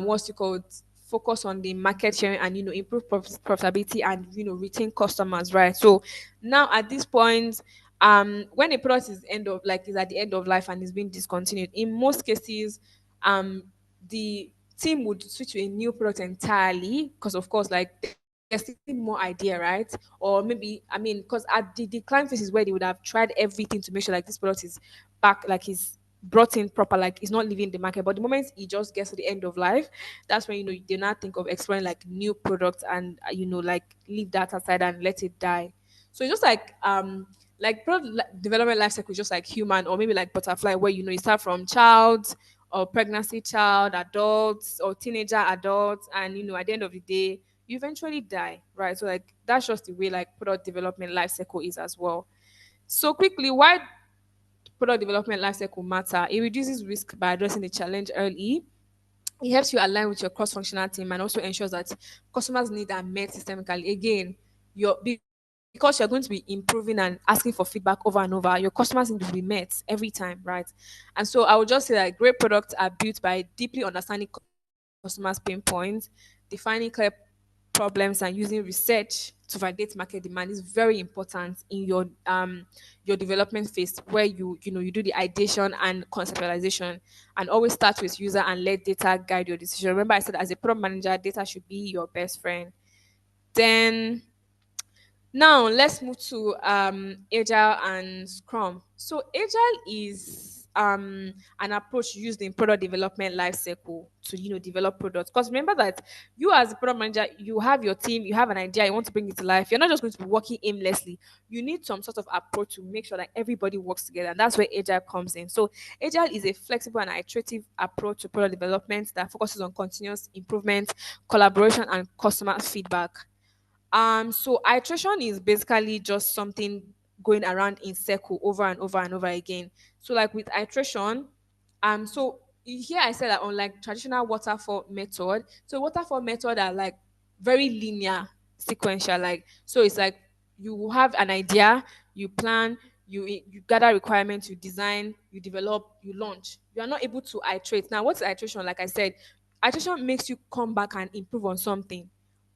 Speaker 2: what's it called, focus on the market sharing and improve profitability and retain customers, right? So now at this point, when a product is at the end of life and is being discontinued, in most cases um the team would switch to a new product entirely, because of course like there's still more idea, right? Or maybe, I mean, because at the decline phase is where they would have tried everything to make sure like this product is back, like is brought in proper, like it's not leaving the market. But the moment it just gets to the end of life, that's when they now think of exploring like new products, and like leave that aside and let it die. So it's just like product development life cycle is just like human, or maybe like butterfly, where you start from child or pregnancy, child, adults, or teenager, adults, and at the end of the day you eventually die, right? So like that's just the way like product development life cycle is as well. So quickly, why product development life cycle matter? It reduces risk by addressing the challenge early. It helps you align with your cross-functional team, and also ensures that customers' needs are met systemically. Again, because you're going to be improving and asking for feedback over and over, your customers' need will be met every time, right? And so I would just say that great products are built by deeply understanding customers' pain points, defining clear problems, and using research to validate market demand is very important in your development phase, where you do the ideation and conceptualization. And always start with user and let data guide your decision. Remember I said, as a product manager, data should be your best friend. Then now let's move to Agile and Scrum. So Agile is an approach used in product development life cycle to develop products. Because remember that you as a product manager, you have your team, you have an idea, you want to bring it to life. You're not just going to be working aimlessly. You need some sort of approach to make sure that everybody works together, and that's where Agile comes in. So Agile is a flexible and iterative approach to product development that focuses on continuous improvement, collaboration, and customer feedback. So iteration is basically just something going around in circle over and over and over again. So like with iteration, here I said that unlike traditional waterfall method, so waterfall method are like very linear, sequential. Like so, it's like you have an idea, you plan, you gather requirements, you design, you develop, you launch. You are not able to iterate. Now, what's iteration? Like I said, iteration makes you come back and improve on something.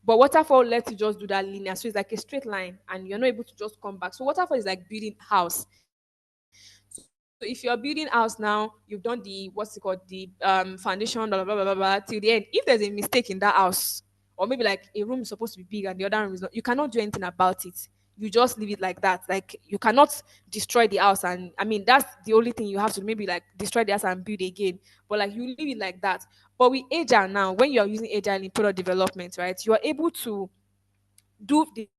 Speaker 2: But waterfall lets you just do that linear. So it's like a straight line and you're not able to just come back. So waterfall is like building house. So if you're building house now, you've done the what's it called, the foundation, blah blah blah blah blah blah till the end. If there's a mistake in that house, or maybe like a room is supposed to be big and the other room is not, you cannot do anything about it. You just leave it like that. Like you cannot destroy the house, and I mean that's the only thing you have to maybe like destroy the house and build again. But like you leave it like that. But with Agile now, when you are using Agile in product development, right, you are able to do the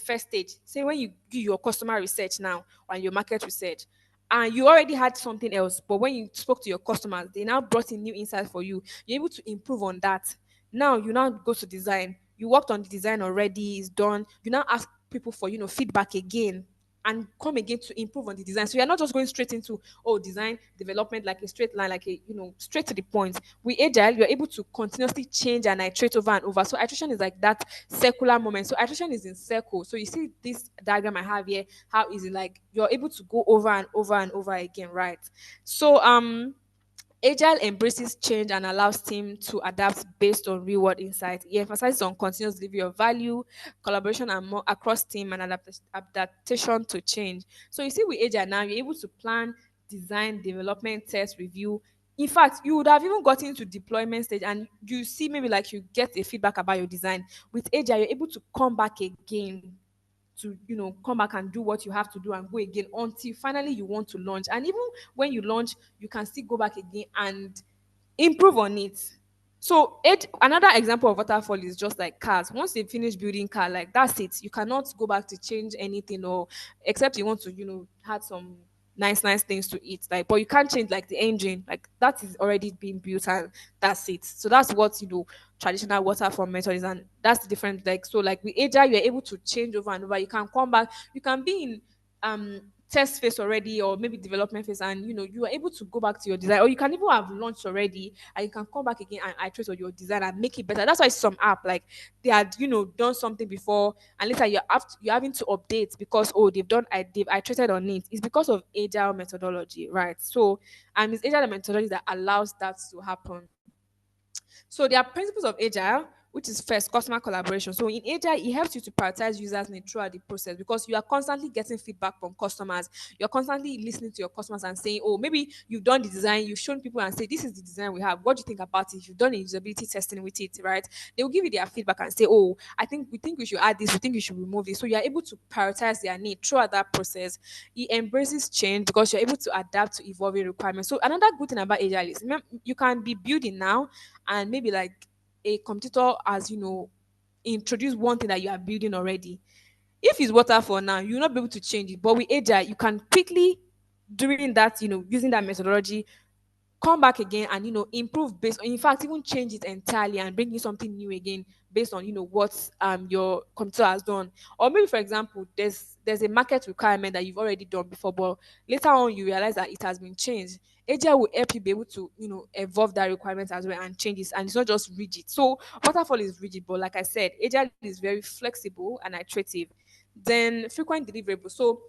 Speaker 2: first stage. Say when you do your customer research now or your market research, and you already had something else, but when you spoke to your customers, they now brought in new insights for you. You're able to improve on that. Now you now go to design. You worked on the design already, it's done. You now ask people for feedback again and come again to improve on the design. So you're not just going straight into design development like a straight line, like a straight to the point. With Agile, you're able to continuously change and iterate over and over. So iteration is like that circular moment. So iteration is in circle. So you see this diagram I have here, how is it like you're able to go over and over and over again, right? So Agile embraces change and allows team to adapt based on real world insight. It emphasizes on continuous delivery of value, collaboration and more across team and adaptation to change. So you see with Agile now, you're able to plan, design, development, test, review. In fact, you would have even gotten to deployment stage and you see maybe like you get a feedback about your design. With Agile, you're able to come back again to come back and do what you have to do and go again until finally you want to launch. And even when you launch, you can still go back again and improve on it. So another example of waterfall is just like cars. Once they finish building car, like that's it. You cannot go back to change anything, or except you want to add some nice things to it. Like, but you can't change like the engine. Like that is already being built and that's it. So that's what traditional waterfall method is, and that's the difference. Like so, like with Agile, you're able to change over and over. You can come back. You can be in test phase already or maybe development phase, and you are able to go back to your design, or you can even have launched already and you can come back again and iterate on your design and make it better. That's why some app, like, they had done something before and later you're having to update because they've iterated on it. It's because of Agile methodology, right? So it's Agile methodology that allows that to happen. So there are principles of Agile, which is first customer collaboration. So in Agile, it helps you to prioritize users' needs throughout the process because you are constantly getting feedback from customers. You're constantly listening to your customers and saying, oh, maybe you've done the design, you've shown people and say, this is the design we have. What do you think about it? You've done a usability testing with it, right? They will give you their feedback and say, oh, we think we should add this, we think we should remove this. So you're able to prioritize their need throughout that process. It embraces change because you're able to adapt to evolving requirements. So another good thing about Agile is you can be building now and maybe like a competitor has introduced one thing that you are building already. If it's waterfall now, you'll not be able to change it, but with Agile you can quickly, during that, using that methodology, come back again and improve based on, in fact even change it entirely and bring in something new again based on what your computer has done. Or maybe for example, there's a market requirement that you've already done before, but later on you realize that it has been changed. Agile will help you be able to evolve that requirement as well and change it, and it's not just rigid. So waterfall is rigid, but like I said, Agile is very flexible and iterative. Then frequent deliverable. So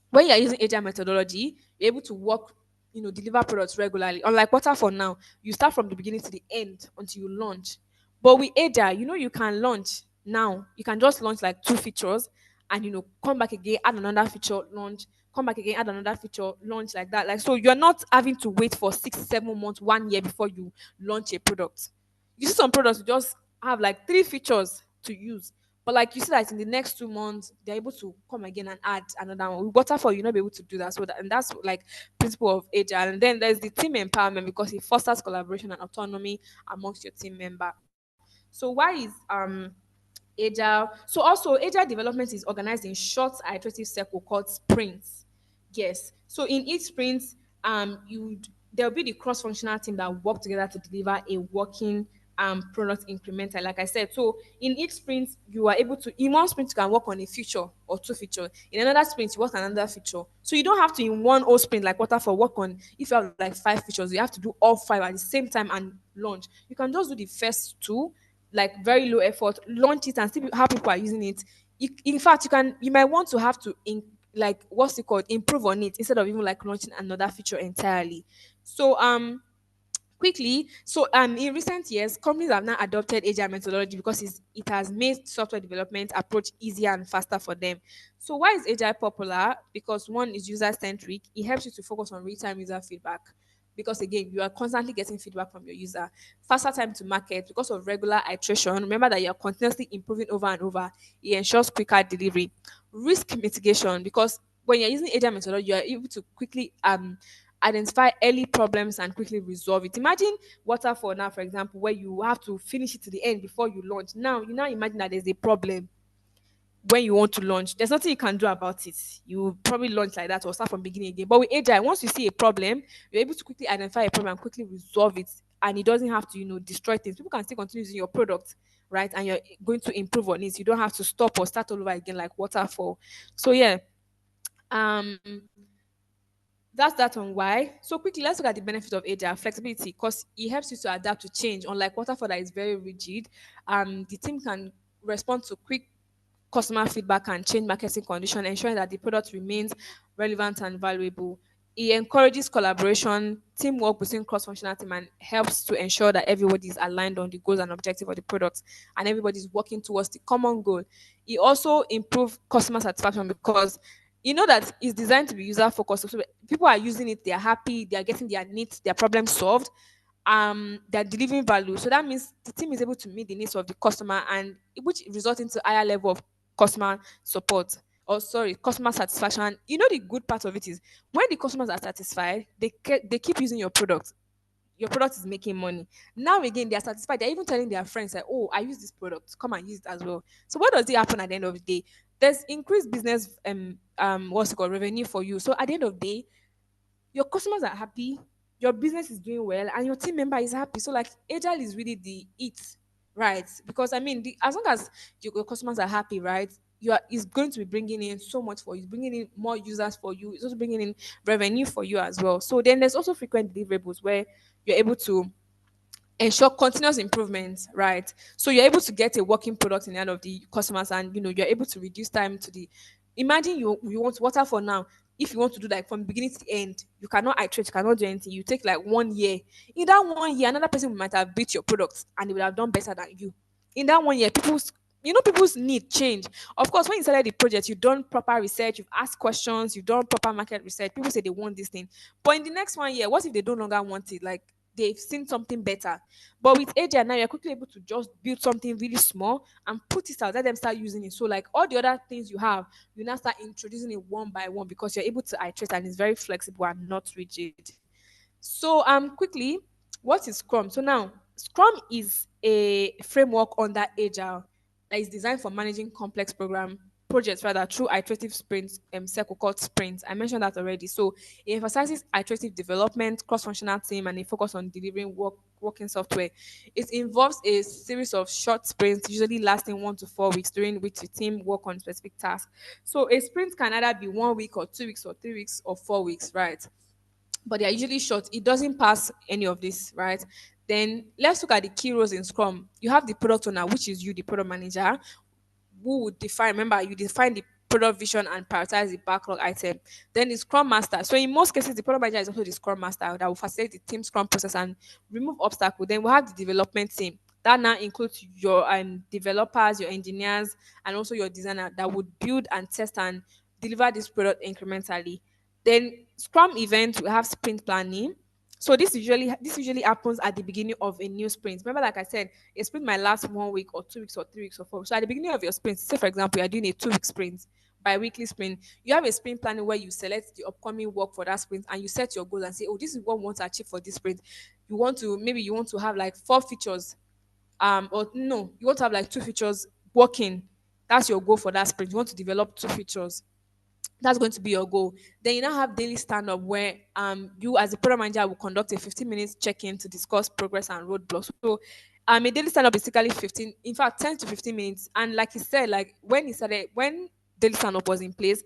Speaker 2: when you're using agile methodology, you're able to work, deliver products regularly. Unlike waterfall now, you start from the beginning to the end until you launch. But with agile, you can launch now. You can just launch like two features and come back again, add another feature, launch, come back again, add another feature, launch, like that. Like so you're not having to wait for 6, 7 months, 1 year before you launch a product. You see some products you just have like three features to use. But like you see that in the next 2 months, they're able to come again and add another one. With waterfall, you'll not be able to do that. So that, and that's like principle of agile. And then there's the team empowerment because it fosters collaboration and autonomy amongst your team member. So why is agile? So also agile development is organized in short iterative cycle called sprints. Yes. So in each sprint, you there'll be the cross-functional team that work together to deliver a working product incremental. Like I said, so in each sprint, you are able to in one sprint you can work on a feature or two features. In another sprint, you work on another feature. So you don't have to in one whole sprint like waterfall work on if you have like five features, you have to do all five at the same time and launch. You can just do the first two, like very low effort, launch it and see how people are using it. In fact, you might want to have to like what's it called improve on it instead of even like launching another feature entirely. So quickly, so in recent years companies have now adopted agile methodology because it has made software development approach easier and faster for them. So why is agile popular? Because one is user centric. It helps you to focus on real-time user feedback because again you are constantly getting feedback from your user. Faster time to market because of regular iteration. Remember that you're continuously improving over and over. It ensures quicker delivery. Risk mitigation because when you're using agile methodology you're able to quickly identify early problems and quickly resolve it. Imagine waterfall now, for example, where you have to finish it to the end before you launch. Now, you now imagine that there's a problem when you want to launch. There's nothing you can do about it. You will probably launch like that or start from beginning again. But with Agile, once you see a problem, you're able to quickly identify a problem and quickly resolve it. And it doesn't have to, destroy things. People can still continue using your product, right? And you're going to improve on it. You don't have to stop or start all over again like waterfall. So yeah. Um that's that on why. So quickly, let's look at the benefit of agile flexibility because it helps you to adapt to change. Unlike waterfall that is very rigid, the team can respond to quick customer feedback and change marketing condition, ensuring that the product remains relevant and valuable. It encourages collaboration, teamwork between cross-functional team, and helps to ensure that everybody is aligned on the goals and objective of the product, and everybody is working towards the common goal. It also improves customer satisfaction because you know that it's designed to be user focused. So people are using it, they are happy, they are getting their needs, their problems solved, they're delivering value. So that means the team is able to meet the needs of the customer and which results into higher level of customer support or sorry customer satisfaction. You know the good part of it is when the customers are satisfied they keep using your product is making money. Now again they are satisfied, they're even telling their friends like, oh, I use this product, come and use it as well. So what does it happen at the end of the day? There's increased business what's it called revenue for you. So at the end of the day your customers are happy, your business is doing well, and your team member is happy. So like agile is really the it, right? Because I mean, as long as your customers are happy, right? You are is going to be bringing in so much for you. It's bringing in more users for you. It's also bringing in revenue for you as well. So then there's also frequent deliverables where you're able to ensure continuous improvement, right? So you're able to get a working product in the end of the customers, and you're able to reduce time to the. Imagine you want water for now. If you want to do like from beginning to end, you cannot iterate, you cannot do anything. You take like 1 year. In that 1 year, another person might have beat your product and they would have done better than you. In that 1 year, people's need change. Of course, when you started the project, you've done proper research, you've asked questions, you've done proper market research. People say they want this thing, but in the next 1 year, what if they no longer want it? Like they've seen something better. But with agile now, you're quickly able to just build something really small and put it out, let them start using it. So like all the other things you have, you now start introducing it one by one because you're able to iterate and it's very flexible and not rigid. So quickly, what is Scrum? So now Scrum is a framework under Agile that is designed for managing complex program projects rather through iterative sprints, cycle called sprints. I mentioned that already. So it emphasizes iterative development, cross-functional team, and a focus on delivering working software. It involves a series of short sprints, usually lasting 1 to 4 weeks, during which the team work on specific tasks. So a sprint can either be 1 week or 2 weeks or 3 weeks or 4 weeks, right? But they are usually short. It doesn't pass any of this, right? Then let's look at the key roles in Scrum. You have the product owner, which is you, the product manager, who would define, remember, you define the product vision and prioritize the backlog item. Then the Scrum Master. So in most cases, the product manager is also the Scrum Master that will facilitate the team Scrum process and remove obstacles. Then we have the development team. That now includes your developers, your engineers, and also your designer that would build and test and deliver this product incrementally. Then Scrum event, we have sprint planning. So this usually happens at the beginning of a new sprint. Remember, like I said, a sprint might last 1 week or 2 weeks or 3 weeks or 4 weeks. So at the beginning of your sprint, say for example, you're doing a 2 week sprint, bi-weekly sprint, you have a sprint planning where you select the upcoming work for that sprint and you set your goals and say, oh, this is what we want to achieve for this sprint. You want to have like 4 features, or no, you want to have like 2 features working. That's your goal for that sprint. You want to develop 2 features. That's going to be your goal. Then you now have daily stand up where you as a product manager will conduct a 15 minutes check-in to discuss progress and roadblocks. So a daily stand up is basically 15, in fact 10 to 15 minutes. And like he said, like when daily stand up was in place,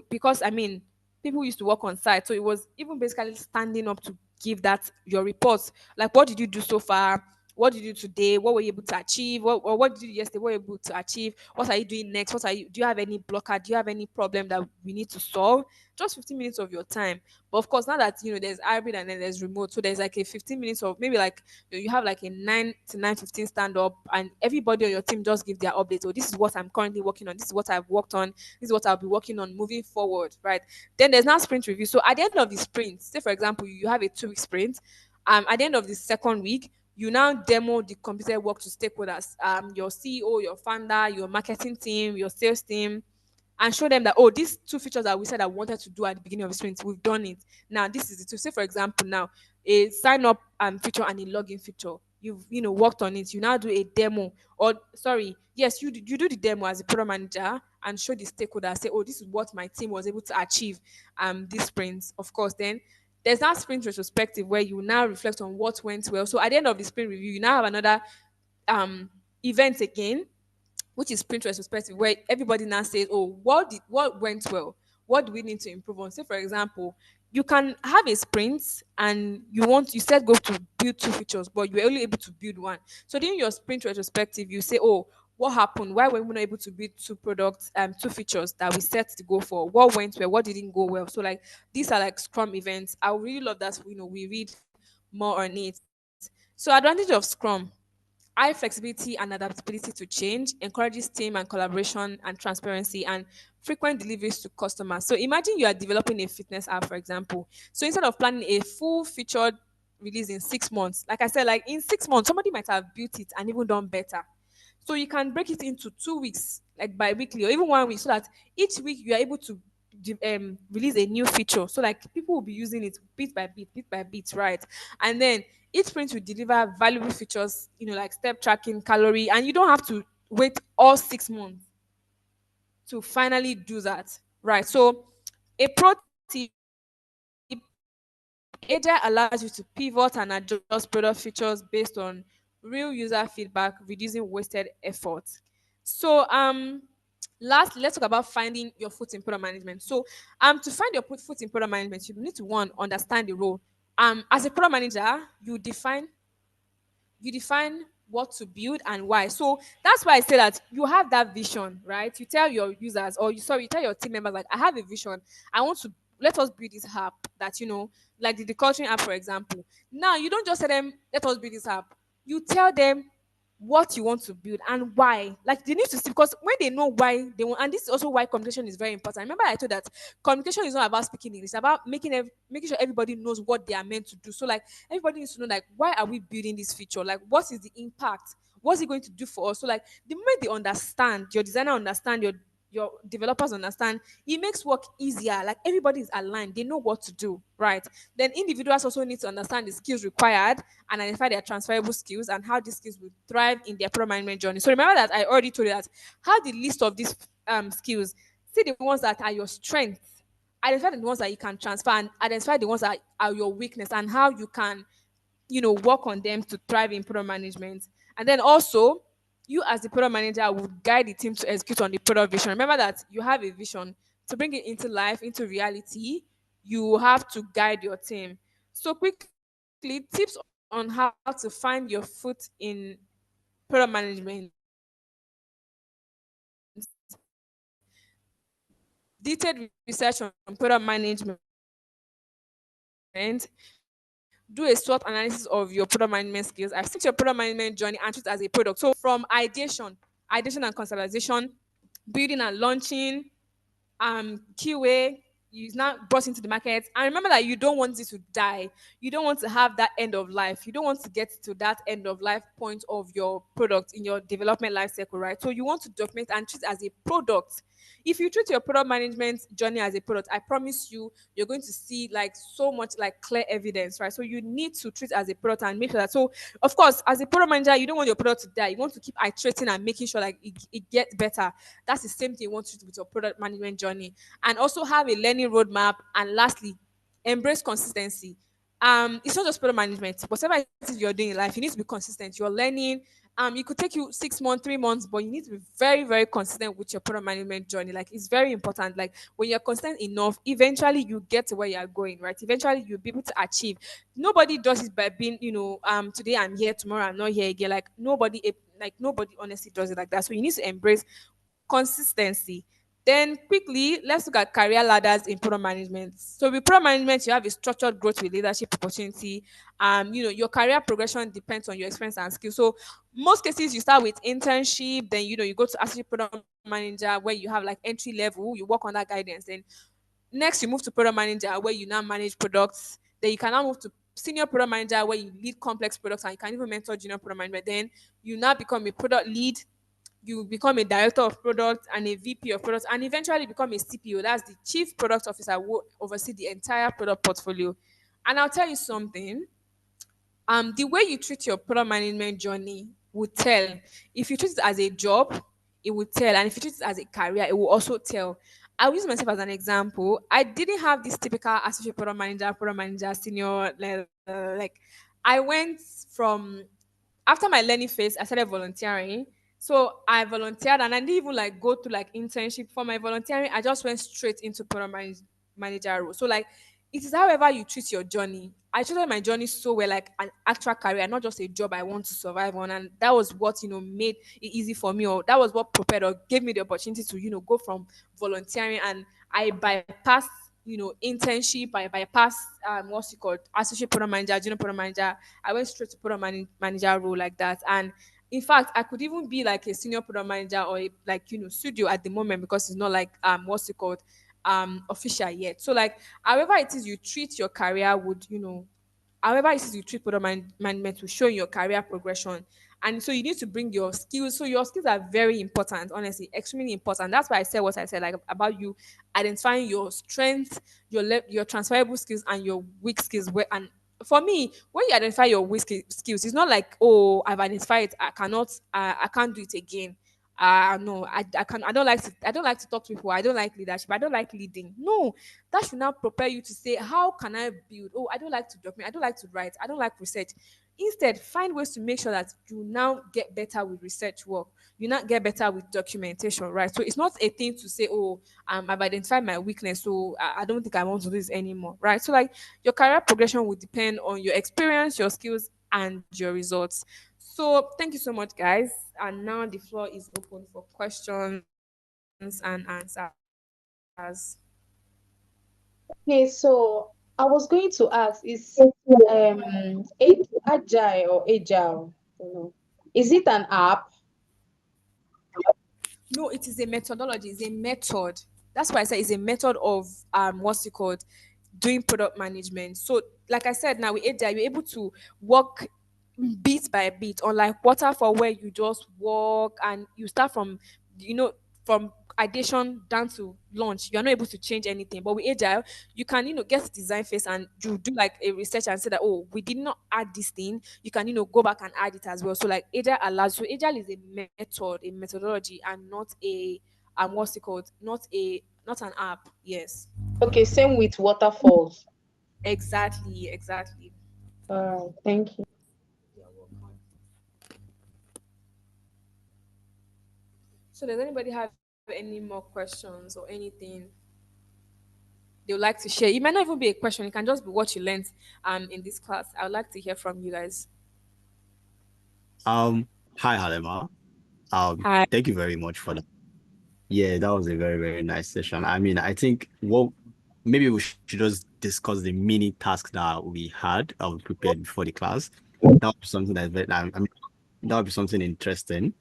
Speaker 2: because I mean people used to work on site. So it was even basically standing up to give that your reports. Like, what did you do so far? What did you do today? What were you able to achieve? What did you do yesterday? What were you able to achieve? What are you doing next? Do you have any blocker? Do you have any problem that we need to solve? Just 15 minutes of your time. But of course, now that there's hybrid and then there's remote, so there's like a 15 minutes of maybe like you have like a 9 to 9:15 stand up, and everybody on your team just give their update. Oh, this is what I'm currently working on. This is what I've worked on. This is what I'll be working on moving forward. Right. Then there's now sprint review. So at the end of the sprint, say for example, you have a 2 week sprint. At the end of the second week, you now demo the completed work to stakeholders, your CEO, your founder, your marketing team, your sales team, and show them that, oh, these 2 features that we said I wanted to do at the beginning of the sprint, we've done it. Now this is it. To say for example, now a sign up feature and a login feature, you've worked on it. You now do a demo, or sorry, yes, you do the demo as a product manager and show the stakeholder, say, oh, this is what my team was able to achieve this sprint. Of course, then there's that sprint retrospective where you now reflect on what went well. So at the end of the sprint review, you now have another um event again, which is sprint retrospective, where everybody now says, oh, what went well? What do we need to improve on? Say, for example, you can have a sprint and you said go to build 2 features, but you were only able to build one. So during your sprint retrospective, you say, oh, what happened? Why were we not able to build 2 products, 2 features that we set to go for? What went well? What didn't go well? So like these are like Scrum events. I would really love that. We read more on it. So advantage of Scrum: high flexibility and adaptability to change, encourages team and collaboration and transparency, and frequent deliveries to customers. So imagine you are developing a fitness app, for example. So instead of planning a full featured release in 6 months, like I said, like in 6 months, somebody might have built it and even done better. So you can break it into 2 weeks, like bi-weekly or even 1 week, so that each week you are able to release a new feature. So like people will be using it bit by bit, right? And then each sprint will deliver valuable features, like step tracking, calorie, and you don't have to wait all 6 months to finally do that, right? So a pro tip: Agile allows you to pivot and adjust product features based on real user feedback, reducing wasted effort. So, lastly, let's talk about finding your foot in product management. So, to find your foot in product management, you need to one understand the role. As a product manager, you define what to build and why. So that's why I say that you have that vision, right? You tell your users, or you tell your team members, like, I have a vision. I want to let us build this app that, like the culturing app, for example. Now you don't just tell them, let us build this app. You tell them what you want to build and why. Like, they need to see, because when they know why they want, and this is also why communication is very important. Remember, I told that communication is not about speaking English, it's about making sure everybody knows what they are meant to do. So like everybody needs to know, like, why are we building this feature? Like, what is the impact? What's it going to do for us? So like the moment they understand, your designer understand, your developers understand, it makes work easier. Like everybody is aligned, they know what to do, right? Then individuals also need to understand the skills required and identify their transferable skills and how these skills will thrive in their product management journey. So remember that I already told you that, have the list of these skills, see the ones that are your strengths, identify the ones that you can transfer, and identify the ones that are your weakness and how you can work on them to thrive in product management. And then also, you as the product manager would guide the team to execute on the product vision. Remember that you have a vision. To bring it into life, into reality, you have to guide your team. So quickly, tips on how to find your foot in product management. Detailed research on product management. Do a SWOT analysis of your product management skills. I've seen your product management journey and treat it as a product. So from ideation and conceptualization, building and launching, QA, it's now brought into the market. And remember that you don't want it to die. You don't want to have that end of life. You don't want to get to that end of life point of your product in your development life cycle, right? So you want to document and treat it as a product. If you treat your product management journey as a product, I promise you, you're going to see like so much like clear evidence, right? So you need to treat it as a product and make sure that. So of course, as a product manager, you don't want your product to die. You want to keep iterating and making sure like it gets better. That's the same thing you want to do with your product management journey, and also have a learning roadmap. And lastly, embrace consistency. It's not just product management. Whatever it is you're doing in life, you need to be consistent. You're learning. It could take you 6 months, 3 months, but you need to be very, very consistent with your product management journey. Like it's very important. Like when you're consistent enough, eventually you get to where you're going, right? Eventually you'll be able to achieve. Nobody does it by being, today I'm here, tomorrow I'm not here again. Like nobody honestly does it like that. So you need to embrace consistency. Then quickly, let's look at career ladders in product management. So with product management, you have a structured growth with leadership opportunity. Your career progression depends on your experience and skill. So most cases you start with internship, then you go to associate product manager where you have like entry level, you work on that guidance. Then next you move to product manager where you now manage products. Then you can now move to senior product manager where you lead complex products and you can even mentor junior product management. Then you now become a product lead, you become a director of product and a VP of product, and eventually become a CPO. That's the chief product officer who oversee the entire product portfolio. And I'll tell you something. The way you treat your product management journey will tell. If you treat it as a job, it will tell. And if you treat it as a career, it will also tell. I'll use myself as an example. I didn't have this typical associate product manager, senior, like I went from after my learning phase, I started volunteering. So I volunteered and I didn't even like go to like internship for my volunteering. I just went straight into manager role. So like it is however you treat your journey. I treated my journey so well, like an actual career, not just a job I want to survive on. And that was what, made it easy for me, or that was what prepared or gave me the opportunity to, go from volunteering. And I bypassed, internship, I bypassed what's it called, associate product manager, junior product manager. I went straight to product manager role like that. And in fact, I could even be like a senior product manager or studio at the moment because it's not like what's it called official yet. So like however it is you treat your career would, however it is you treat product management will show in your career progression. And so you need to bring your skills. So your skills are very important, honestly, extremely important. That's why I said what I said, like about you identifying your strengths, your transferable skills, and your weak skills. And for me, when you identify your weak skills, it's not like, oh, I've identified it, I can't do it again. No, I don't like to talk to people. I don't like leadership. I don't like leading. No, that should now prepare you to say, how can I build? Oh, I don't like to document. I don't like to write. I don't like research. Instead, find ways to make sure that you now get better with research work. You now get better with documentation, right? So it's not a thing to say, oh, I've identified my weakness, so I don't think I want to do this anymore, right? So like your career progression will depend on your experience, your skills, and your results. So thank you so much, guys. And now the floor is open for questions and answers.
Speaker 3: Okay, so I was going to ask, is Agile or Agile, is it an app?
Speaker 2: No, it is a methodology. It's a method. That's why I say it's a method of what's it called, doing product management. So, like I said, now with Agile, you're able to work bit by bit, unlike waterfall where you just walk and you start from, from ideation down to launch. You're not able to change anything. But with Agile, you can, get to design phase and you do like a research and say that, oh, we did not add this thing. You can, go back and add it as well. So like Agile allows, so Agile is a method, a methodology, and not a what's it called? Not an app. Yes.
Speaker 3: Okay, same with waterfalls.
Speaker 2: Exactly, exactly.
Speaker 3: All right, thank you.
Speaker 2: You're welcome. So does anybody have any more questions or anything they would like to share? It might not even be a question. It can just be what you learned in this class. I would like to hear from you guys.
Speaker 5: Um, Hi Halima.
Speaker 2: Hi.
Speaker 5: Thank you very much for that. Yeah, that was a very, very nice session. I mean, I think what maybe we should just discuss the mini task that we had prepared before the class. That would be something that's very, I mean, that would be something interesting.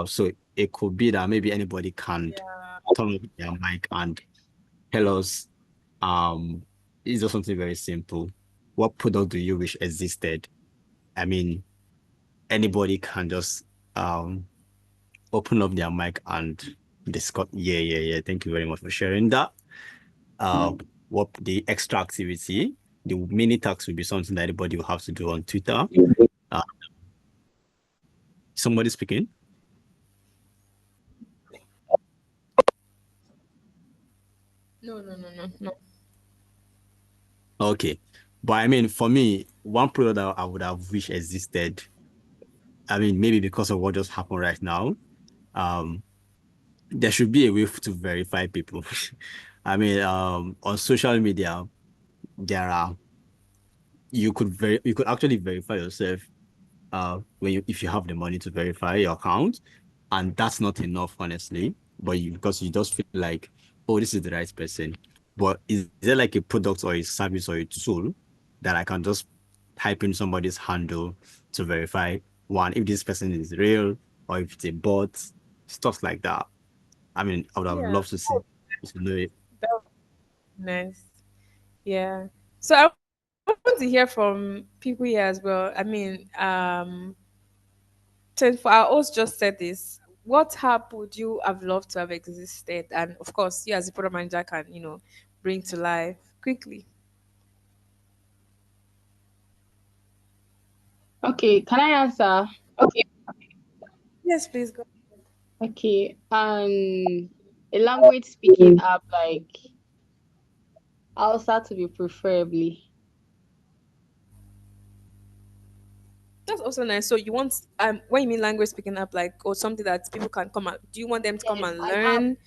Speaker 5: So it could be that maybe anybody can
Speaker 2: Yeah.
Speaker 5: turn up their mic and tell us Um, it's just something very simple. What product do you wish existed? I mean, anybody can just open up their mic and discuss. Yeah, yeah, yeah. Thank you very much for sharing that. Uh, what the extra activity, the mini task will be something that anybody will have to do on Twitter. Uh, somebody speaking.
Speaker 2: No, no, no, no, no.
Speaker 5: Okay. But I mean, for me, one product that I would have wished existed, I mean, maybe because of what just happened right now, um, there should be a way to verify people. I mean, on social media, there are you could actually verify yourself when you if you have the money to verify your account, and that's not enough, honestly. But you because you just feel like, oh, this is the right person. But is there like a product or a service or a tool that I can just type in somebody's handle to verify one if this person is real or if it's a bot, stuff like that. I mean, I would have
Speaker 2: Yeah,
Speaker 5: loved to see to know it.
Speaker 2: that would be nice. Yeah. So I want to hear from people here as well. I mean, 24 hours just said this. What app would you have loved to have existed? And of course, you as a product manager can, bring to life quickly.
Speaker 3: Okay, can I answer?
Speaker 2: Yes, please go.
Speaker 3: Okay, a language speaking app like Hausa to be preferably.
Speaker 2: That's also nice. So you want when you mean language speaking app, like, or something that people can come and do you want them to come
Speaker 3: Yes,
Speaker 2: and
Speaker 3: an app
Speaker 2: learn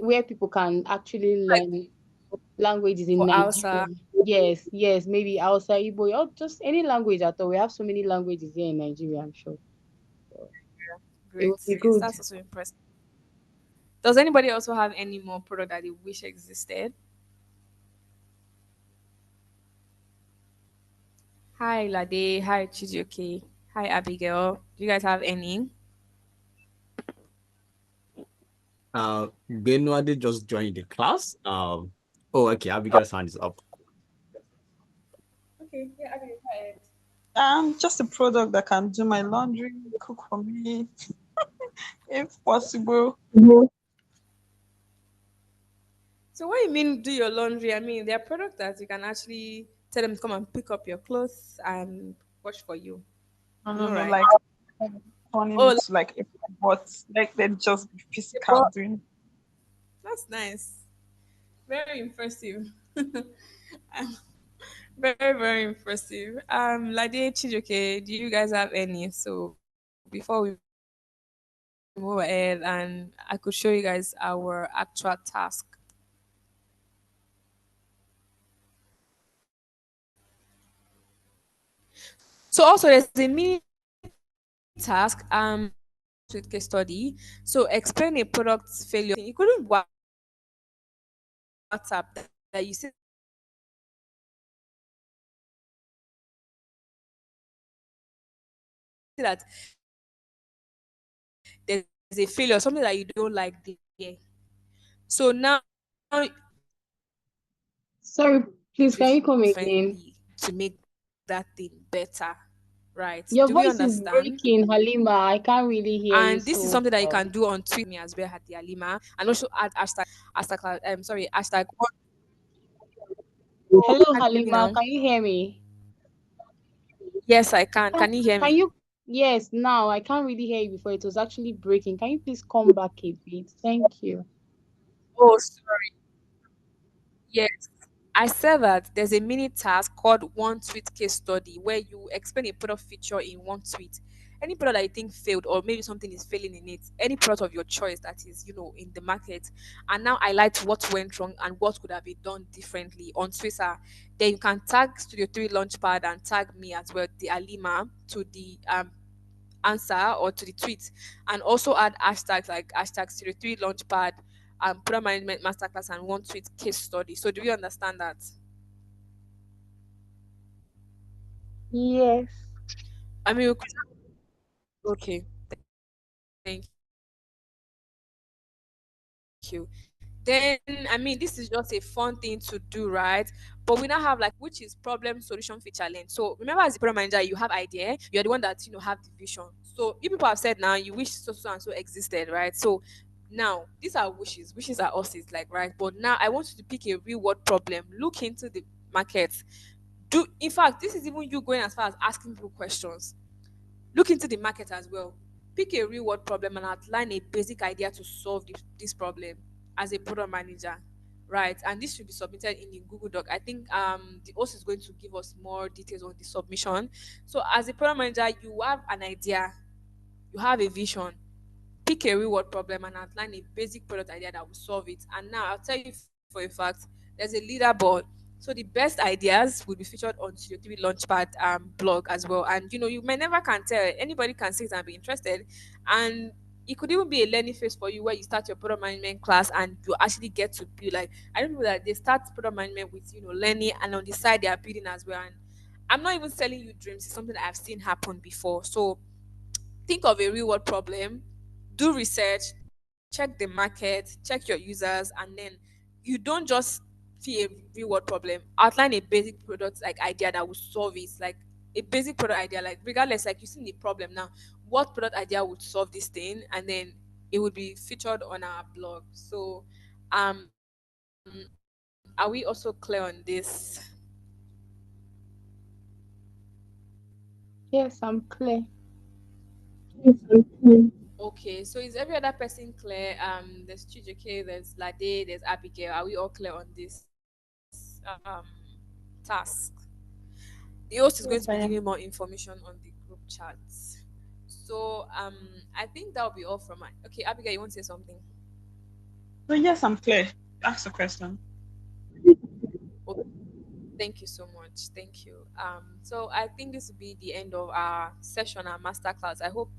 Speaker 3: where people can actually
Speaker 2: like
Speaker 3: learn languages in
Speaker 2: for
Speaker 3: Nigeria.
Speaker 2: Alsa?
Speaker 3: Yes, yes, maybe Hausa, Igbo, or just any language at all. We have so many languages here in Nigeria, I'm sure. So it
Speaker 2: Great.
Speaker 3: would be
Speaker 2: Yes,
Speaker 3: good.
Speaker 2: that's also impressive. Does anybody also have any more product that they wish existed? Hi Lade, hi Chijioke, hi Abigail. Do you guys have any?
Speaker 5: Benwadi just joined the class. Oh, okay, Abigail's hand is up.
Speaker 2: Okay, yeah, Abigail, go ahead.
Speaker 4: Just a product that can do my laundry, cook for me, if possible.
Speaker 2: So what you mean do your laundry? I mean, there are products that you can actually tell them to come and pick up your clothes and wash for you.
Speaker 4: No,
Speaker 2: You
Speaker 4: no,
Speaker 2: know,
Speaker 4: no,
Speaker 2: right?
Speaker 4: like turning
Speaker 2: Oh,
Speaker 4: it to like a robot. Like they just be
Speaker 2: like,
Speaker 4: physical
Speaker 2: well,
Speaker 4: doing.
Speaker 2: that's nice. Very impressive. Very, very impressive. Lade Chijoke, do you guys have any? So before we move ahead and I could show you guys our actual task. So also there's a mini task with case study. So explain a product failure. You couldn't WhatsApp that you see that there's a failure, something that you don't like there. So now
Speaker 3: Sorry, please, can you come again?
Speaker 2: differently to make that thing better, right?
Speaker 3: Your
Speaker 2: Do we
Speaker 3: voice is
Speaker 2: understand?
Speaker 3: breaking, Halima. I can't really hear you
Speaker 2: And this is
Speaker 3: so
Speaker 2: something that you
Speaker 3: well.
Speaker 2: can do on Twitter me as well at the Alima, and also add hashtag sorry hashtag one. Oh,
Speaker 3: Hello,
Speaker 2: can you hear me
Speaker 3: Halima.
Speaker 2: now?
Speaker 3: Can you hear me?
Speaker 2: Yes, I can. Can you hear
Speaker 3: Can
Speaker 2: me?
Speaker 3: you? Yes, now I can't really hear you before. It was actually breaking. Can you please come back a bit? Thank you.
Speaker 2: Oh, sorry. Yes. I said that there's a mini task called one tweet case study where you explain a product feature in one tweet. Any product that you think failed, or maybe something is failing in it, any product of your choice that is, in the market, and now highlight what went wrong and what could have been done differently on Twitter. Then you can tag Studio 3 Launchpad and tag me as well, the Alima, to the answer or to the tweet, and also add hashtags like hashtag Studio 3 Launchpad, product management masterclass, and one tweet case study. So do you understand that?
Speaker 3: Yes.
Speaker 2: I mean, okay, thank you. then I mean this is just a fun thing to do, right? But we now have like which is problem solution fit challenge. So remember, as the product manager, you have idea, you're the one that have the vision. So you people have said now you wish so so and so existed, right? So now these are wishes are us, is like, right? But now I want you to pick a real world problem, look into the market. Do in fact this is even you going as far as asking people questions. Look into the market as well. Pick a real world problem and outline a basic idea to solve this problem as a product manager, right? And this should be submitted in the Google Doc. I think the host is going to give us more details on the submission. So as a product manager, you have an idea, you have a vision. Pick a real world problem and outline a basic product idea that will solve it. And now I'll tell you for a fact, there's a leaderboard. So the best ideas will be featured on Studio 3 Launchpad blog as well. And you may never can tell. Anybody can see it and be interested. And it could even be a learning phase for you where you start your product management class and you actually get to build. Like, I don't know that they start product management with learning, and on the side they are building as well. And I'm not even selling you dreams. It's something that I've seen happen before. So think of a real world problem, do research, check the market, check your users, and then you don't just see a real world problem. Outline a basic product like idea that will solve it, like a basic product idea, like regardless, like you see the problem now, what product idea would solve this thing, and then it would be featured on our blog. So, are we also clear on this?
Speaker 3: Yes, I'm clear.
Speaker 2: Okay, so is every other person clear? There's Chijike, there's Lade, there's Abigail. Are we all clear on this task? The host is going to be
Speaker 4: Yes,
Speaker 2: giving
Speaker 4: I
Speaker 2: more
Speaker 4: am.
Speaker 2: information on the group chats. So I think that'll be all from my. Okay, Abigail, you want to say something?
Speaker 4: So yes, I'm clear. Ask the question.
Speaker 2: Okay, thank you so much. Thank you. So I think this will be the end of our session, our masterclass. I hope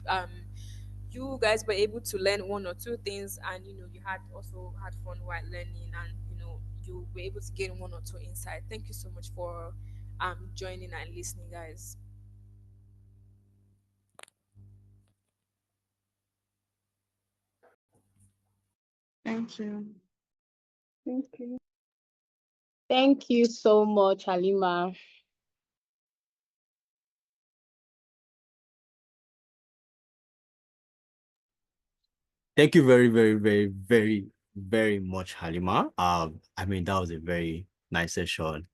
Speaker 2: you guys were able to learn one or two things, and you had also had fun while learning, and you were able to gain one or two insight. Thank you so much for joining and listening, guys.
Speaker 4: Thank you.
Speaker 1: Thank you.
Speaker 3: Thank you so much, Halima.
Speaker 5: Thank you very, very, very, very, very much, Halima. I mean, that was a very nice session.